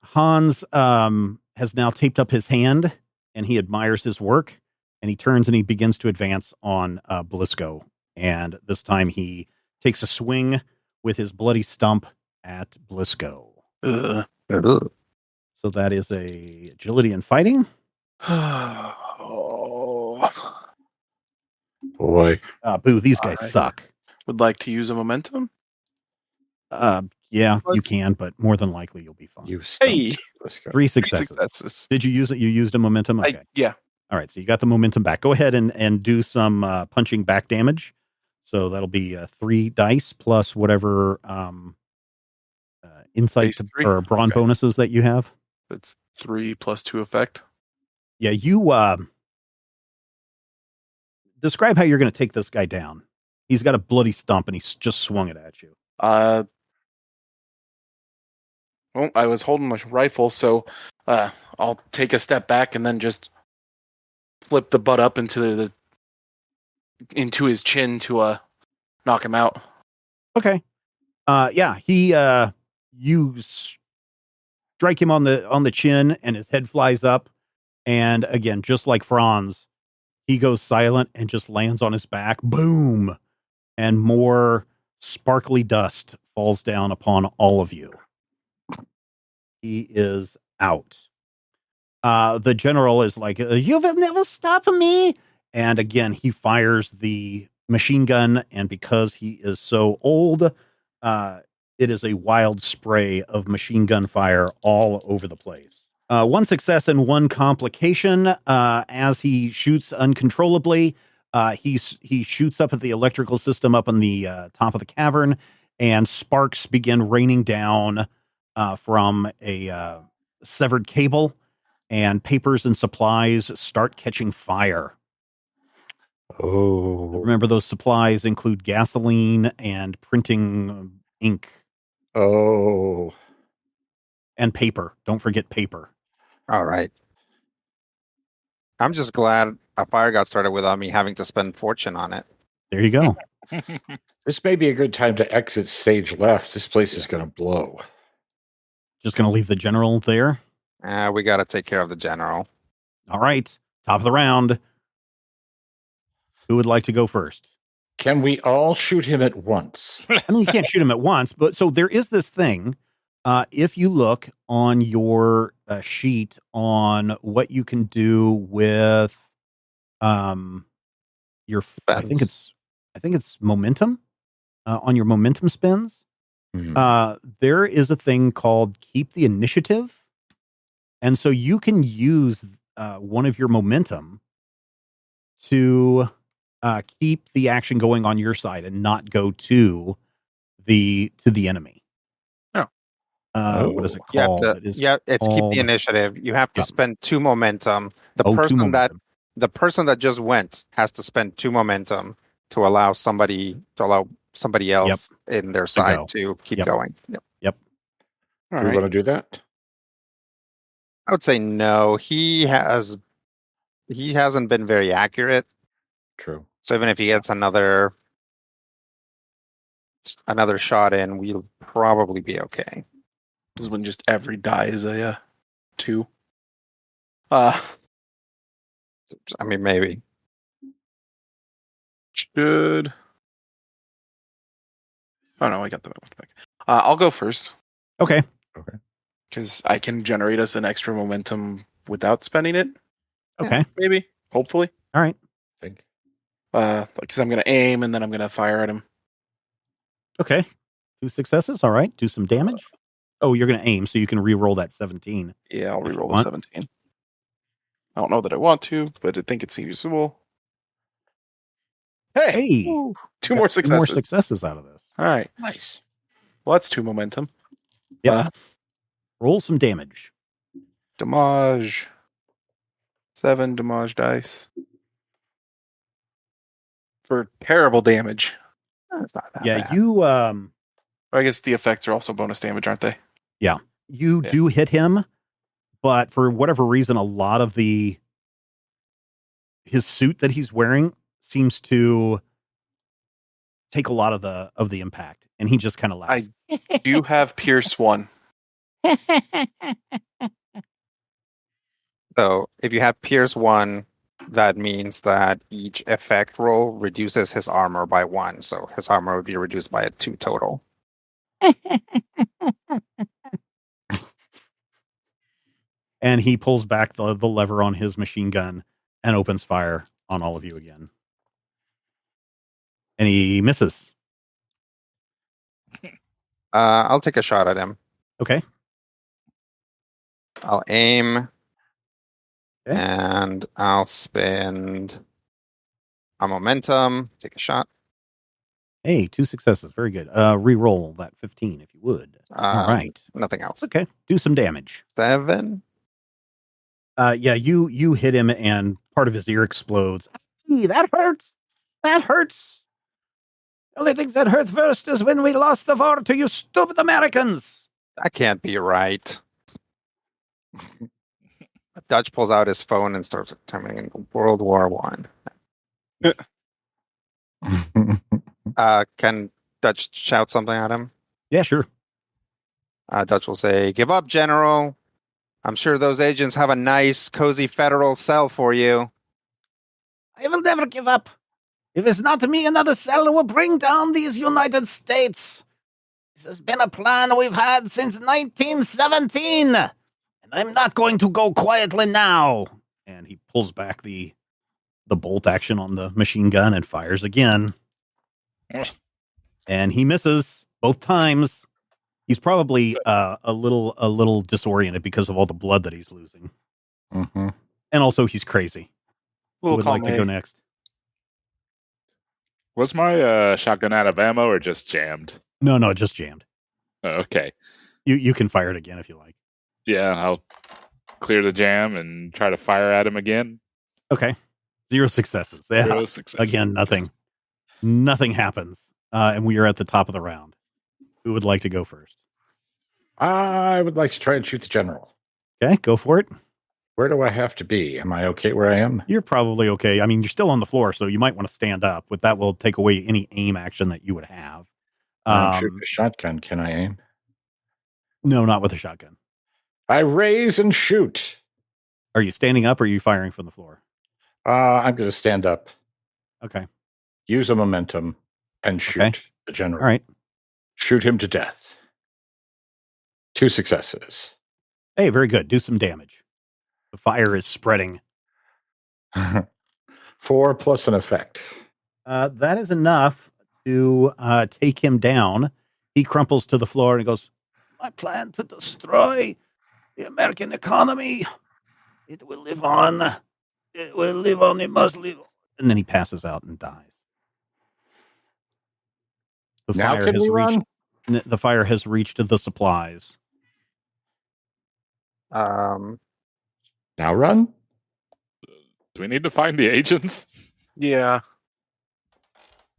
Hans has now taped up his hand, and he admires his work, and he turns and he begins to advance on Blisco. And this time he takes a swing with his bloody stump at Blisco. Ugh. So that is a agility and fighting. Oh. Boy. Boo, these guys Alright. suck. Would like to use a momentum. Yeah, you can, but more than likely you'll be fine. You stumped. Let's go. 3 Three successes. successes. Did you use it? You used a momentum? Okay. Yeah. All right, so you got the momentum back. Go ahead and do some punching back damage. So that'll be 3 dice plus whatever insight Base 3? or brawn Okay. bonuses that you have. That's 3 plus 2 effect. Yeah, you describe how you're going to take this guy down. He's got a bloody stump and he's just swung it at you. Well, I was holding my rifle, so I'll take a step back and then just flip the butt up into his chin to knock him out. Okay. Yeah, you strike him on the chin and his head flies up, and again, just like Franz, he goes silent and just lands on his back. Boom. And more sparkly dust falls down upon all of you. He is out. The general is like, "You will never stop me." And again, he fires the machine gun, and because he is so old, it is a wild spray of machine gun fire all over the place. 1 success and 1 complication. As he shoots uncontrollably, he shoots up at the electrical system up on the top of the cavern, and sparks begin raining down from a severed cable, and papers and supplies start catching fire. Oh. Remember, those supplies include gasoline and printing ink. Oh. And paper. Don't forget paper. All right. I'm just glad a fire got started without me having to spend fortune on it. There you go. This may be a good time to exit stage left. This place is going to blow. Just going to leave the general there. We got to take care of the general. All right. Top of the round. Who would like to go first? Can we all shoot him at once? I mean, you can't shoot him at once, but so there is this thing. If you look on your sheet on what you can do with your, I think it's momentum on your momentum spins. There is a thing called keep the initiative, and so you can use one of your momentum to keep the action going on your side and not go to the enemy. What is it called? It's keep the initiative. You have to spend 2 momentum. The person that just went has to spend 2 momentum to allow somebody else in their side to keep going. Yep. Do we want to do that? I would say no. He hasn't been very accurate. True. So even if he gets another shot in, we'll probably be okay. This is when just every die is a 2. I mean, maybe. Should. Oh no, I got the back. I'll go first Okay. because I can generate us an extra momentum without spending it. Okay. Maybe. Hopefully. All right. I think. Because I'm gonna aim and then I'm gonna fire at him. Okay. 2 successes. All right. Do some damage. Oh, you're going to aim, so you can re-roll that 17. Yeah, I'll If you reroll the want. 17. I don't know that I want to, but I think it's usable. Hey, Hey, woo, two got more 2 successes. more successes out of this. All right. Nice. Well, that's 2 momentum. Yep. Roll some damage. Damage. 7 damage dice. For terrible damage. That's not that Yeah, bad. you I guess the effects are also bonus damage, aren't they? you Yeah. do hit him, but for whatever reason, a lot of his suit that he's wearing seems to take a lot of the impact, and he just kind of laughs. I do have Pierce 1. So if you have Pierce 1, that means that each effect roll reduces his armor by 1. So his armor would be reduced by a 2 total. And he pulls back the lever on his machine gun and opens fire on all of you again. And he misses. I'll take a shot at him. Okay. I'll aim. Okay. And I'll spend a momentum. Take a shot. Hey, 2 successes. Very good. Re-roll that 15 if you would. All right. Nothing else. Okay. Do some damage. 7. Yeah, you hit him and part of his ear explodes. Hey, that hurts. That hurts. The only things that hurt first is when we lost the war to you stupid Americans. That can't be right. Dutch pulls out his phone and starts typing World War One. Can Dutch shout something at him? Yeah, sure. Dutch will say, "Give up, General. I'm sure those agents have a nice, cozy federal cell for you." I will never give up. If it's not me, another cell will bring down these United States. This has been a plan we've had since 1917. And I'm not going to go quietly now. And he pulls back the bolt action on the machine gun and fires again. And he misses both times. He's probably a little disoriented because of all the blood that he's losing. Mm-hmm. And also he's crazy. Who would like to go next? Was my shotgun out of ammo or just jammed? No, just jammed. Oh, okay. You can fire it again if you like. Yeah, I'll clear the jam and try to fire at him again. Okay. 0 successes. Yeah. 0 successes. Again, nothing. Nothing happens. And we are at the top of the round. Who would like to go first? I would like to try and shoot the general. Okay, go for it. Where do I have to be? Am I okay where I am? You're probably okay. I mean, you're still on the floor, so you might want to stand up. But that will take away any aim action that you would have. I'm shooting a shotgun. Can I aim? No, not with a shotgun. I raise and shoot. Are you standing up or are you firing from the floor? I'm going to stand up. Okay. Use a momentum and shoot the general. All right. Shoot him to death. 2 successes. Hey, very good. Do some damage. The fire is spreading. 4 plus an effect. That is enough to take him down. He crumples to the floor and goes, "My plan to destroy the American economy. It will live on. It will live on. It must live on." And then he passes out and dies. The Now fire can has we reached. run? The fire has reached the supplies. Um, Now run? Do we need to find the agents? Yeah.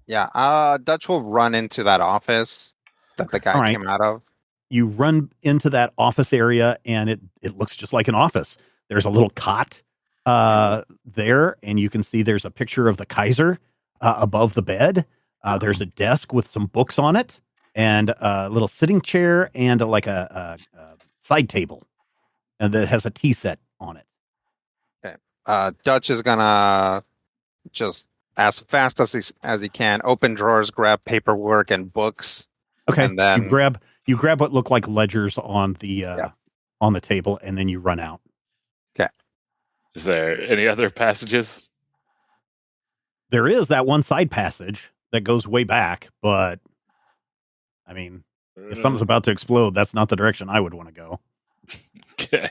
Yeah. Dutch will run into that office that the guy All right. came out of. You run into that office area, and it looks just like an office. There's a little cot there, and you can see there's a picture of the Kaiser above the bed. There's a desk with some books on it. and a little sitting chair and like a side table, and that has a tea set on it. Dutch is gonna just as fast as he can open drawers, grab paperwork and books. Okay, And then you grab what look like ledgers on the table, and then you run out. Okay. Is there any other passages? There is that one side passage that goes way back, but I mean, if something's about to explode, that's not the direction I would want to go. Okay.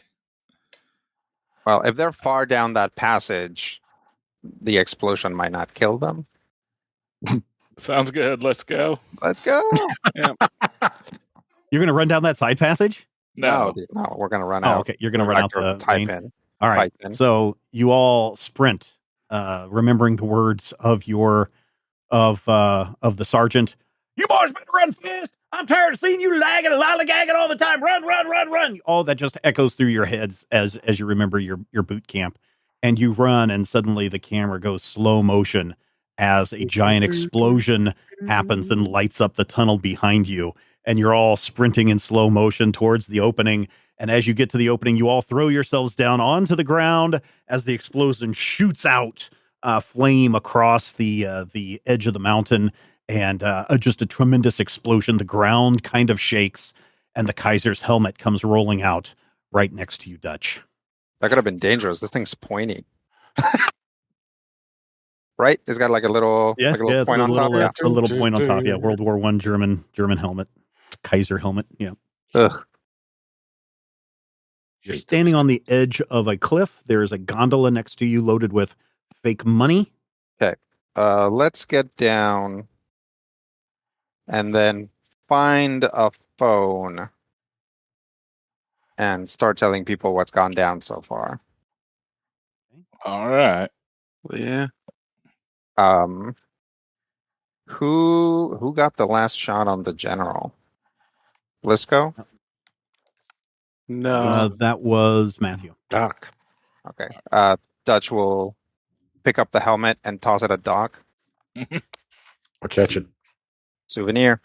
Well, if they're far down that passage, the explosion might not kill them. Sounds good. Let's go. Let's go. You're going to run down that side passage? No. No, we're going to run out. Okay, you're going to run out the type main. in. All right. So you all sprint, remembering the words of your of the sergeant. You boys better run fast. I'm tired of seeing you lagging and lollygagging all the time. Run, run, run, run. All that just echoes through your heads as you remember your boot camp. And you run, and suddenly the camera goes slow motion as a giant explosion happens and lights up the tunnel behind you. And you're all sprinting in slow motion towards the opening. And as you get to the opening, you all throw yourselves down onto the ground as the explosion shoots out flame across the edge of the mountain. And just a tremendous explosion. The ground kind of shakes, and the Kaiser's helmet comes rolling out right next to you, Dutch. That could have been dangerous. This thing's pointy. Right? It's got like a little, point on top. Yeah, a little point on top. Yeah, World War I German helmet, Kaiser helmet. Yeah. Ugh. You're standing on the edge of a cliff. There is a gondola next to you loaded with fake money. Okay. Let's get down and then find a phone and start telling people what's gone down so far. All right. Yeah. Who got the last shot on the general? Blisco? No. That was Matthew. Doc. Okay. Dutch will pick up the helmet and toss it at Doc. I'll catch it. Souvenir.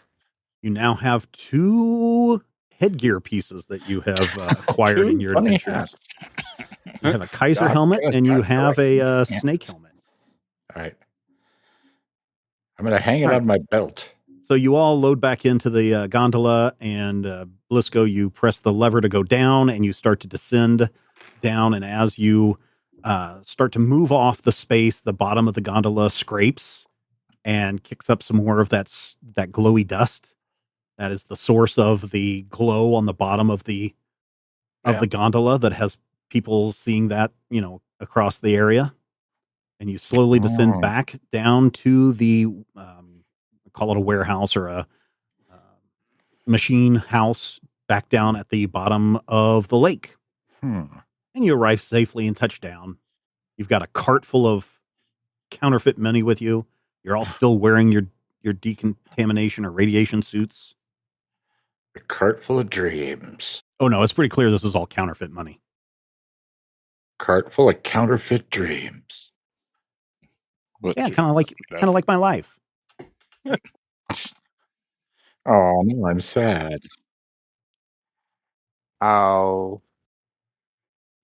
You now have 2 headgear pieces that you have acquired in your funny adventures. hats. You have a Kaiser God, helmet, yes, and you God, have a snake helmet. All right. I'm going to hang it on my belt. So you all load back into the gondola, and Blisco, you press the lever to go down, and you start to descend down. And as you start to move off the space, the bottom of the gondola scrapes and kicks up some more of that glowy dust. That is the source of the glow on the bottom of the gondola that has people seeing that, across the area. And you slowly descend back down to the, call it a warehouse or a machine house back down at the bottom of the lake. And you arrive safely and touch down. You've got a cart full of counterfeit money with you. You're all still wearing your decontamination or radiation suits. A cart full of dreams. Oh, no, it's pretty clear this is all counterfeit money. Cart full of counterfeit dreams. Yeah, kind of like my life. Oh, no, I'm sad. I'll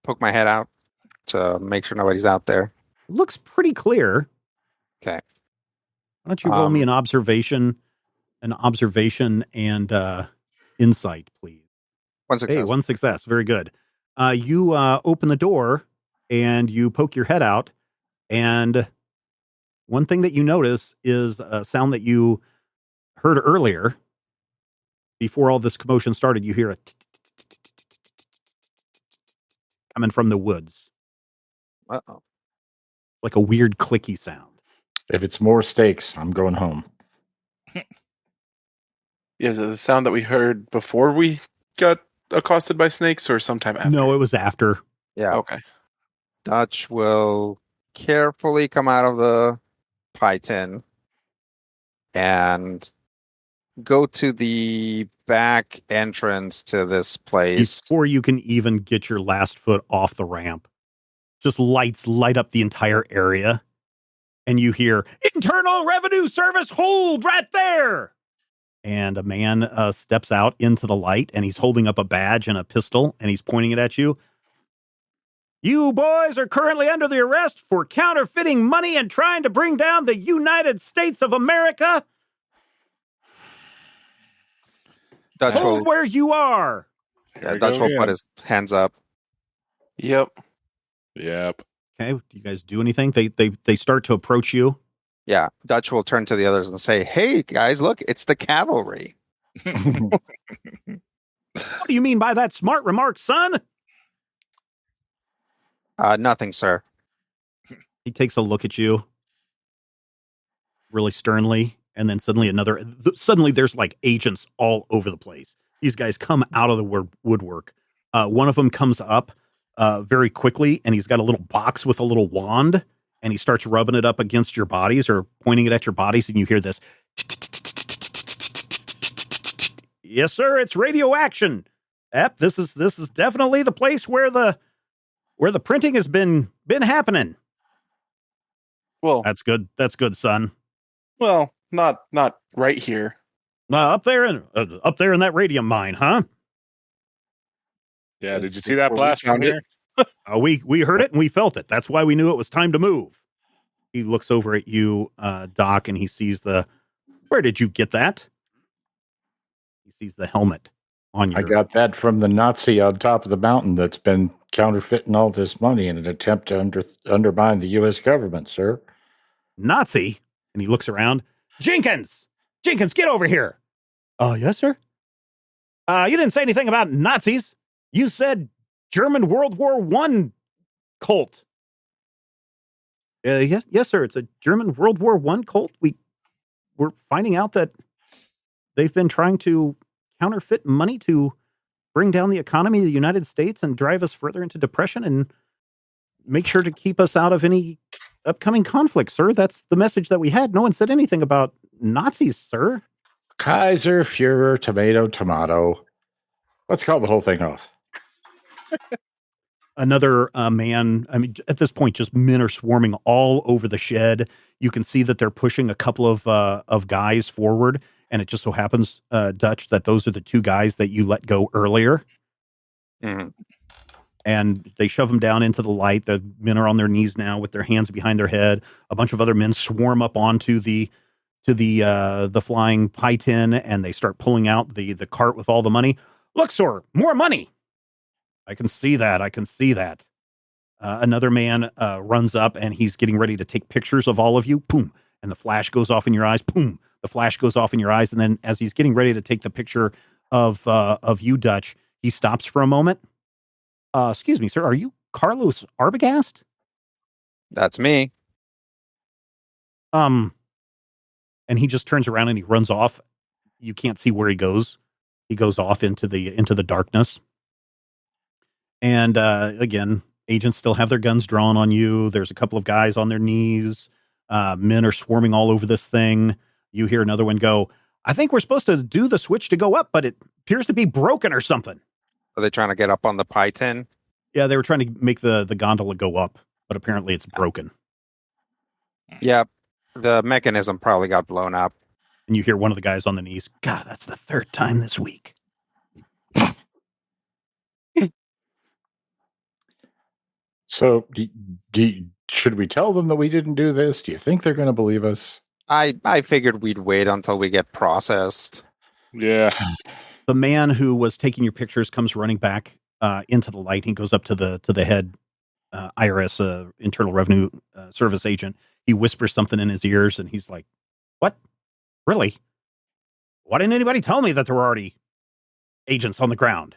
poke my head out to make sure nobody's out there. It looks pretty clear. Okay. Why don't you roll me an observation and insight, please? 1 success. Hey, 1 success. Very good. You open the door and you poke your head out, and one thing that you notice is a sound that you heard earlier. Before all this commotion started, you hear a coming from the woods. Uh-oh. Like a weird clicky sound. If it's more steaks, I'm going home. Is it the sound that we heard before we got accosted by snakes or sometime after? No, it was after. Yeah. Okay. Dutch will carefully come out of the pie tin and go to the back entrance to this place. Before you can even get your last foot off the ramp, just lights light up the entire area. And you hear, Internal Revenue Service, hold right there. And a man steps out into the light, and he's holding up a badge and a pistol, and he's pointing it at you. You boys are currently under the arrest for counterfeiting money and trying to bring down the United States of America. Dutch Hold will, where you are. yeah, Dutch will put his hands up. Yep. Yep. Okay, do you guys do anything? They start to approach you. Yeah, Dutch will turn to the others and say, "Hey guys, look, it's the cavalry." What do you mean by that smart remark, son? Nothing, sir. He takes a look at you really sternly, and then suddenly there's like agents all over the place. These guys come out of the woodwork. One of them comes up very quickly, and he's got a little box with a little wand, and he starts rubbing it up against your bodies or pointing it at your bodies, and you hear this. Yes, sir, it's radio action. Yep, this is definitely the place where the printing has been happening. Well, That's good. That's good, son. well, not right here. Up there in that radium mine, huh? Yeah, did That's- you see that's that where we blast from found it. here? We heard it and we felt it. That's why we knew it was time to move. He looks over at you, Doc, and he sees where did you get that? He sees the helmet on I your got that from the Nazi on top of the mountain that's been counterfeiting all this money in an attempt to undermine the U.S. government, sir. Nazi. And he looks around. Jenkins, get over here. Yes, sir. You didn't say anything about Nazis. You said German World War I cult. Yes, sir. It's a German World War I cult. We're finding out that they've been trying to counterfeit money to bring down the economy of the United States and drive us further into depression and make sure to keep us out of any upcoming conflict, sir. That's the message that we had. No one said anything about Nazis, sir. Kaiser, Führer, tomato. Let's call the whole thing off. Another man, I mean, at this point, just men are swarming all over the shed. You can see that they're pushing a couple of guys forward, and it just so happens, Dutch, that those are the two guys that you let go earlier. Mhm. And they shove them down into the light. The men are on their knees now with their hands behind their head. A bunch of other men swarm up onto the flying pie tin, and they start pulling out the cart with all the money. Look, sir, more money. I can see that. Another man runs up, and he's getting ready to take pictures of all of you. Boom. And the flash goes off in your eyes. Boom. The flash goes off in your eyes. And then as he's getting ready to take the picture of you, Dutch, he stops for a moment. Excuse me, sir. Are you Carlos Arbogast? That's me. And he just turns around and he runs off. You can't see where he goes. He goes off into the darkness. And again, agents still have their guns drawn on you. There's a couple of guys on their knees. Men are swarming all over this thing. You hear another one go, I think we're supposed to do the switch to go up, but it appears to be broken or something. Are they trying to get up on the pie tin? Yeah, they were trying to make the gondola go up, but apparently it's broken. Yeah, the mechanism probably got blown up. And you hear one of the guys on the knees, God, that's the third time this week. So, should we tell them that we didn't do this? Do you think they're going to believe us? I figured we'd wait until we get processed. Yeah. The man who was taking your pictures comes running back into the light. He goes up to the head IRS Internal Revenue Service agent. He whispers something in his ears, and he's like, "What? Really? Why didn't anybody tell me that there were already agents on the ground?"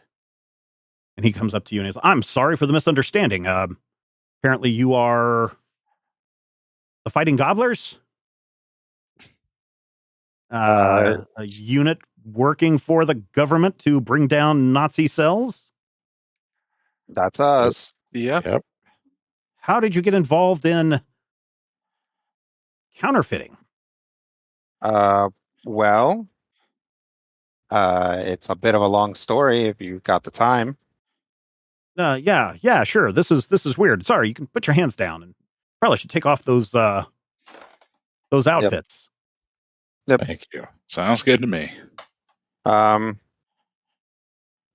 And he comes up to you and he's like, I'm sorry for the misunderstanding. Apparently you are the Fighting Gobblers? A unit working for the government to bring down Nazi cells? That's us. Yeah. Yep. How did you get involved in counterfeiting? Well, it's a bit of a long story if you've got the time. Yeah, sure. This is weird. Sorry, you can put your hands down and probably should take off those outfits. Thank you. Sounds good to me.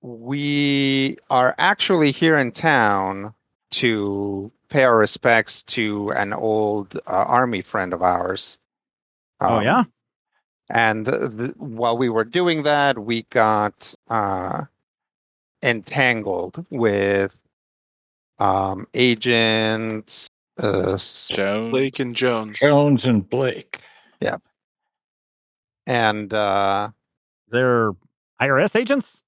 We are actually here in town to pay our respects to an old army friend of ours. Oh, yeah? And while we were doing that, we got entangled with agents. Jones. Blake and Jones. Jones and Blake. Yep. And They're IRS agents?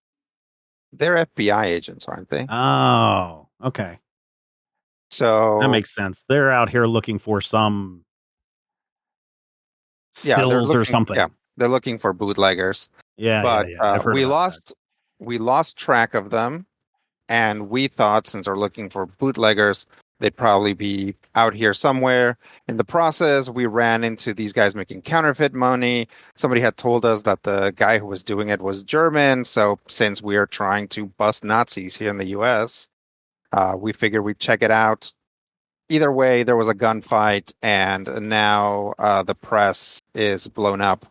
they're FBI agents, aren't they? Oh, okay. So That makes sense. They're out here looking for some stills or something. Yeah, they're looking for bootleggers. Yeah, But I've heard we about that. lost track of them, and we thought since they're looking for bootleggers, they'd probably be out here somewhere. In the process, we ran into these guys making counterfeit money. Somebody had told us that the guy who was doing it was German. So since we are trying to bust Nazis here in the U.S., we figured we'd check it out. Either way, there was a gunfight, and now the press is blown up.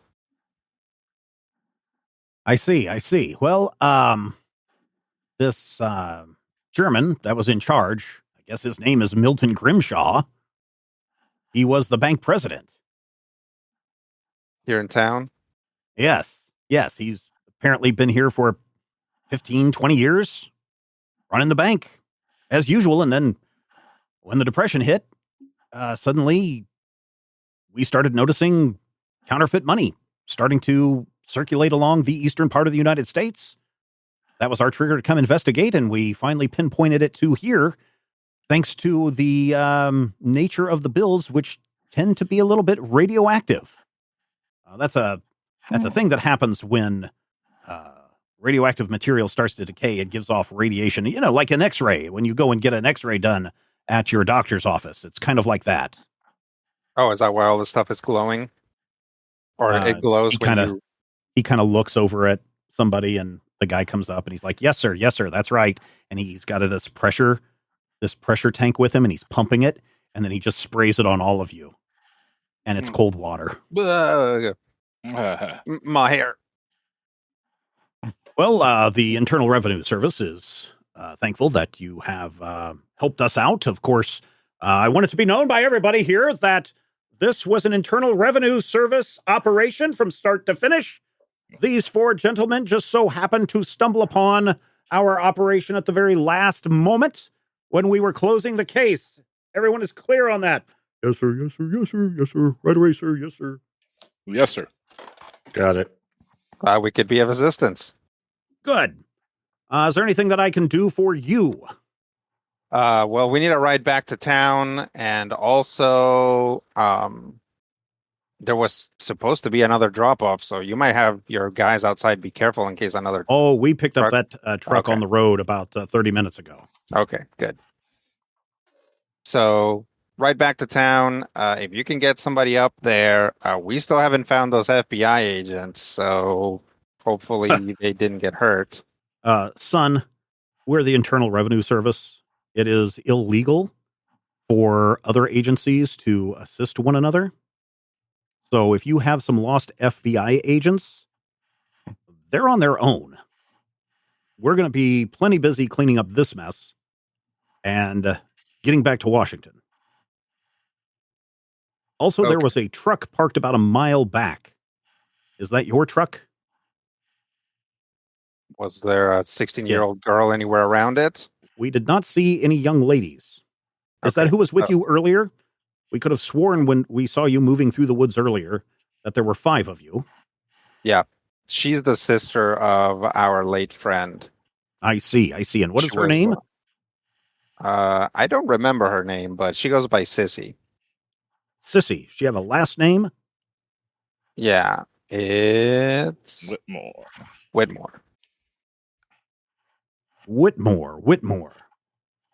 I see. Well, this German that was in charge, I guess his name is Milton Grimshaw. He was the bank president. Here in town? Yes. He's apparently been here for 15, 20 years, running the bank as usual. And then when the Depression hit, suddenly we started noticing counterfeit money starting to circulate along the eastern part of the United States. That was our trigger to come investigate, and we finally pinpointed it to here, thanks to the nature of the bills, which tend to be a little bit radioactive. That's a thing that happens when radioactive material starts to decay. It gives off radiation, like an X-ray. When you go and get an X-ray done at your doctor's office, it's kind of like that. Oh, is that why all this stuff is glowing? Or it glows He kind of looks over at somebody, and the guy comes up, and he's like, yes, sir, that's right. And he's got this pressure tank with him, and he's pumping it, and then he just sprays it on all of you. And it's cold water. My hair. Well, the Internal Revenue Service is thankful that you have helped us out. Of course, I want it to be known by everybody here that this was an Internal Revenue Service operation from start to finish. These four gentlemen just so happened to stumble upon our operation at the very last moment when we were closing the case. Everyone is clear on that? Yes, sir. Right away, sir. Yes, sir. Yes, sir. Got it. Glad we could be of assistance. Good. Is there anything that I can do for you? Well, we need a ride back to town, and also there was supposed to be another drop-off, so you might have your guys outside be careful in case another... Oh, we picked up that truck on the road about 30 minutes ago. Okay, good. So, right back to town. If you can get somebody up there, we still haven't found those FBI agents, so hopefully they didn't get hurt. Son, we're the Internal Revenue Service. It is illegal for other agencies to assist one another. So if you have some lost FBI agents, they're on their own. We're going to be plenty busy cleaning up this mess and getting back to Washington. Also, there was a truck parked about a mile back. Is that your truck? Was there a 16-year-old girl anywhere around it? We did not see any young ladies. Is that who was with you earlier? We could have sworn when we saw you moving through the woods earlier that there were 5 of you. Yeah. She's the sister of our late friend. I see. And what is her name? I don't remember her name, but she goes by Sissy. Sissy. She have a last name? Yeah. It's... Whitmore.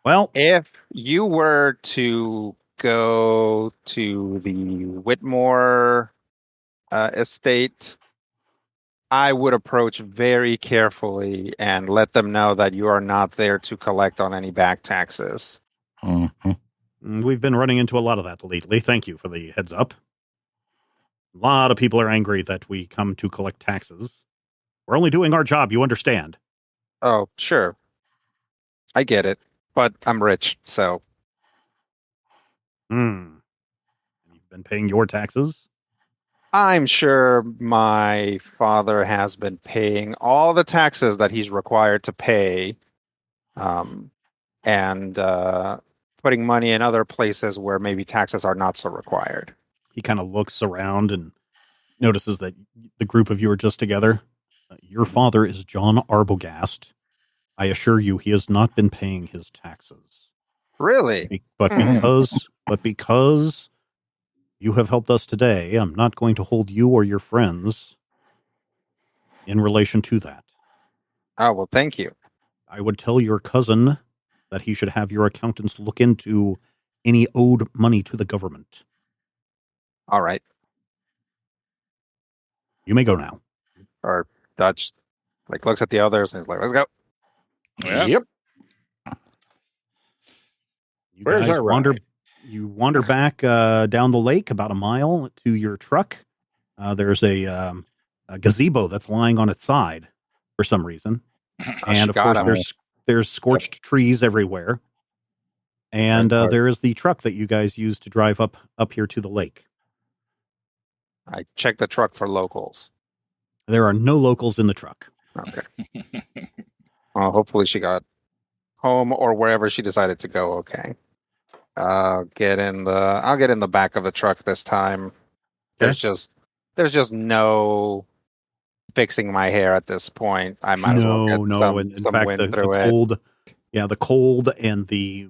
Well, if you were to go to the Whitmore estate, I would approach very carefully and let them know that you are not there to collect on any back taxes. Mm-hmm. We've been running into a lot of that lately. Thank you for the heads up. A lot of people are angry that we come to collect taxes. We're only doing our job, you understand. Oh, sure. I get it. But I'm rich, so. You've been paying your taxes? I'm sure my father has been paying all the taxes that he's required to pay, and putting money in other places where maybe taxes are not so required. He kind of looks around and notices that the group of you are just together. Your father is John Arbogast. I assure you, he has not been paying his taxes. Really? But because you have helped us today, I'm not going to hold you or your friends in relation to that. Oh, well, thank you. I would tell your cousin that he should have your accountants look into any owed money to the government. All right. You may go now. Or Dutch looks at the others and is like, let's go. Yeah. Yep. You Where's guys our wander. ride? You wander back down the lake about a mile to your truck. There's a gazebo that's lying on its side for some reason, and of course there's scorched trees everywhere. And there is the truck that you guys use to drive up here to the lake. I checked the truck for locals. There are no locals in the truck. Okay. Well, hopefully she got home or wherever she decided to go. Okay. I'll get in the back of the truck this time. Okay. There's just no fixing my hair at this point. I might as well get some fact, wind the through it. cold, the cold and the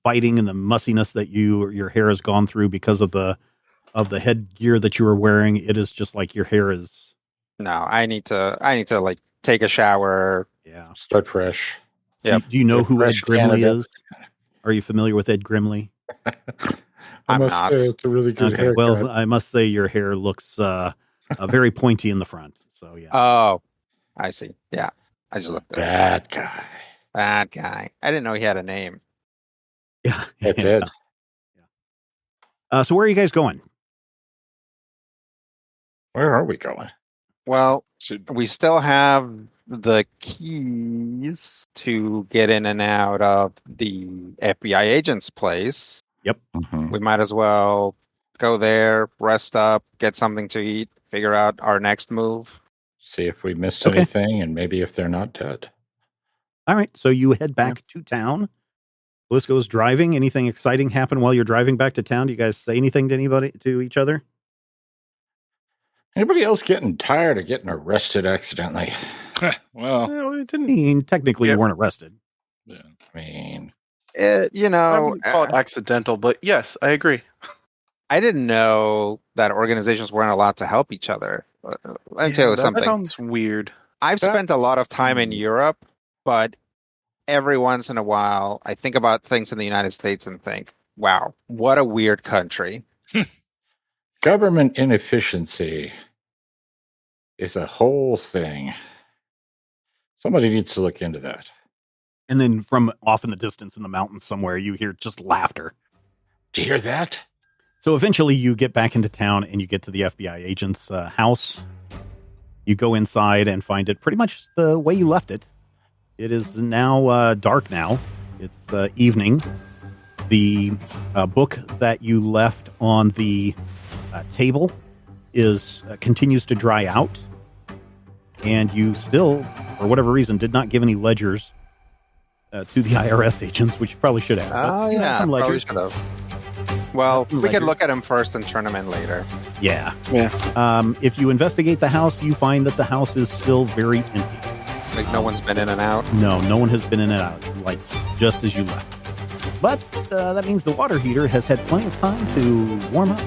fighting and the mussiness that your hair has gone through because of the headgear that you were wearing, it is just like your hair is. No, I need to like take a shower. Yeah. Start fresh. Yep. Do you know who Ed Fresh Grimley Canada. is? Are you familiar with Ed Grimley? I I'm must not. say it's a really good Okay. haircut. Well, I must say your hair looks very pointy in the front. So yeah. Oh, I see. Yeah. I just looked at That guy. that guy. I didn't know he had a name. Yeah. That's it. So where are you guys going? Where are we going? Well, Should we still have the keys to get in and out of the FBI agent's place. Mhm. We might as well go there, rest up, get something to eat, figure out our next move. See if we missed Okay. anything, and maybe if they're not dead. All right. So you head back to town. Blisco's driving. Anything exciting happen while you're driving back to town? Do you guys say anything to each other? Anybody else getting tired of getting arrested accidentally? well, No, it I didn't. mean, technically Yeah. you weren't arrested. yeah. I mean, I wouldn't call it accidental, but yes, I agree. I didn't know that organizations weren't allowed to help each other. Let me tell you that something. sounds weird. I've spent a lot of time in Hmm. Europe, but every once in a while, I think about things in the United States and think, wow, what a weird country. government inefficiency is a whole thing. Somebody needs to look into that. And then from off in the distance in the mountains somewhere, you hear just laughter. Do you hear that? So eventually you get back into town and you get to the FBI agent's house. You go inside and find it pretty much the way you left it. It is now dark now. It's evening. The book that you left on the table continues to dry out. And you still, for whatever reason, did not give any ledgers to the IRS agents, which you probably should have. Oh, But, you know, yeah, some probably ledgers. should have. Well, Some we could ledgers. look at them first and turn them in later. Yeah. Yeah. If you investigate the house, you find that the house is still very empty. Like no one's been in and out. No one has been in and out, like just as you left. But that means the water heater has had plenty of time to warm up.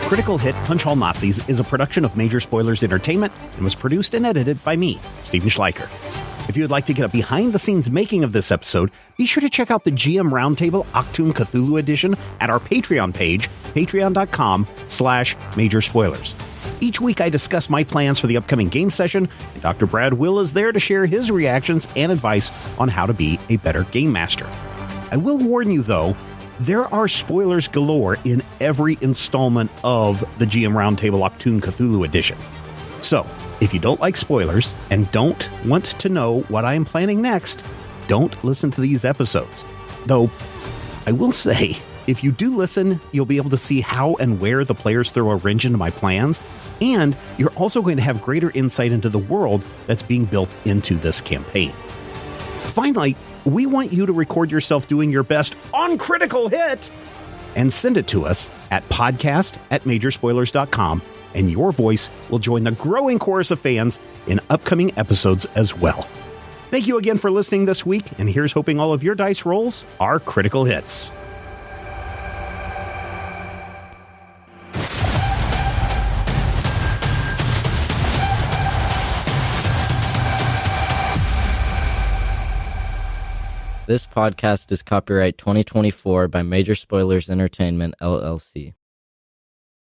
Critical Hit Punch All Nazis is a production of Major Spoilers Entertainment and was produced and edited by me, Steven Schleicher. If you would like to get a behind-the-scenes making of this episode, be sure to check out the GM Roundtable Octoon Cthulhu Edition at our Patreon page, patreon.com/Major Spoilers. Each week I discuss my plans for the upcoming game session, and Dr. Brad Will is there to share his reactions and advice on how to be a better game master. I will warn you, though, there are spoilers galore in every installment of the GM Roundtable Octoon Cthulhu Edition. So, if you don't like spoilers and don't want to know what I am planning next, don't listen to these episodes. Though, I will say, if you do listen, you'll be able to see how and where the players throw a wrench into my plans, and you're also going to have greater insight into the world that's being built into this campaign. Finally, we want you to record yourself doing your best on Critical Hit and send it to us at podcast@majorspoilers.com, and your voice will join the growing chorus of fans in upcoming episodes as well. Thank you again for listening this week, and here's hoping all of your dice rolls are critical hits. This podcast is copyright 2024 by Major Spoilers Entertainment, LLC.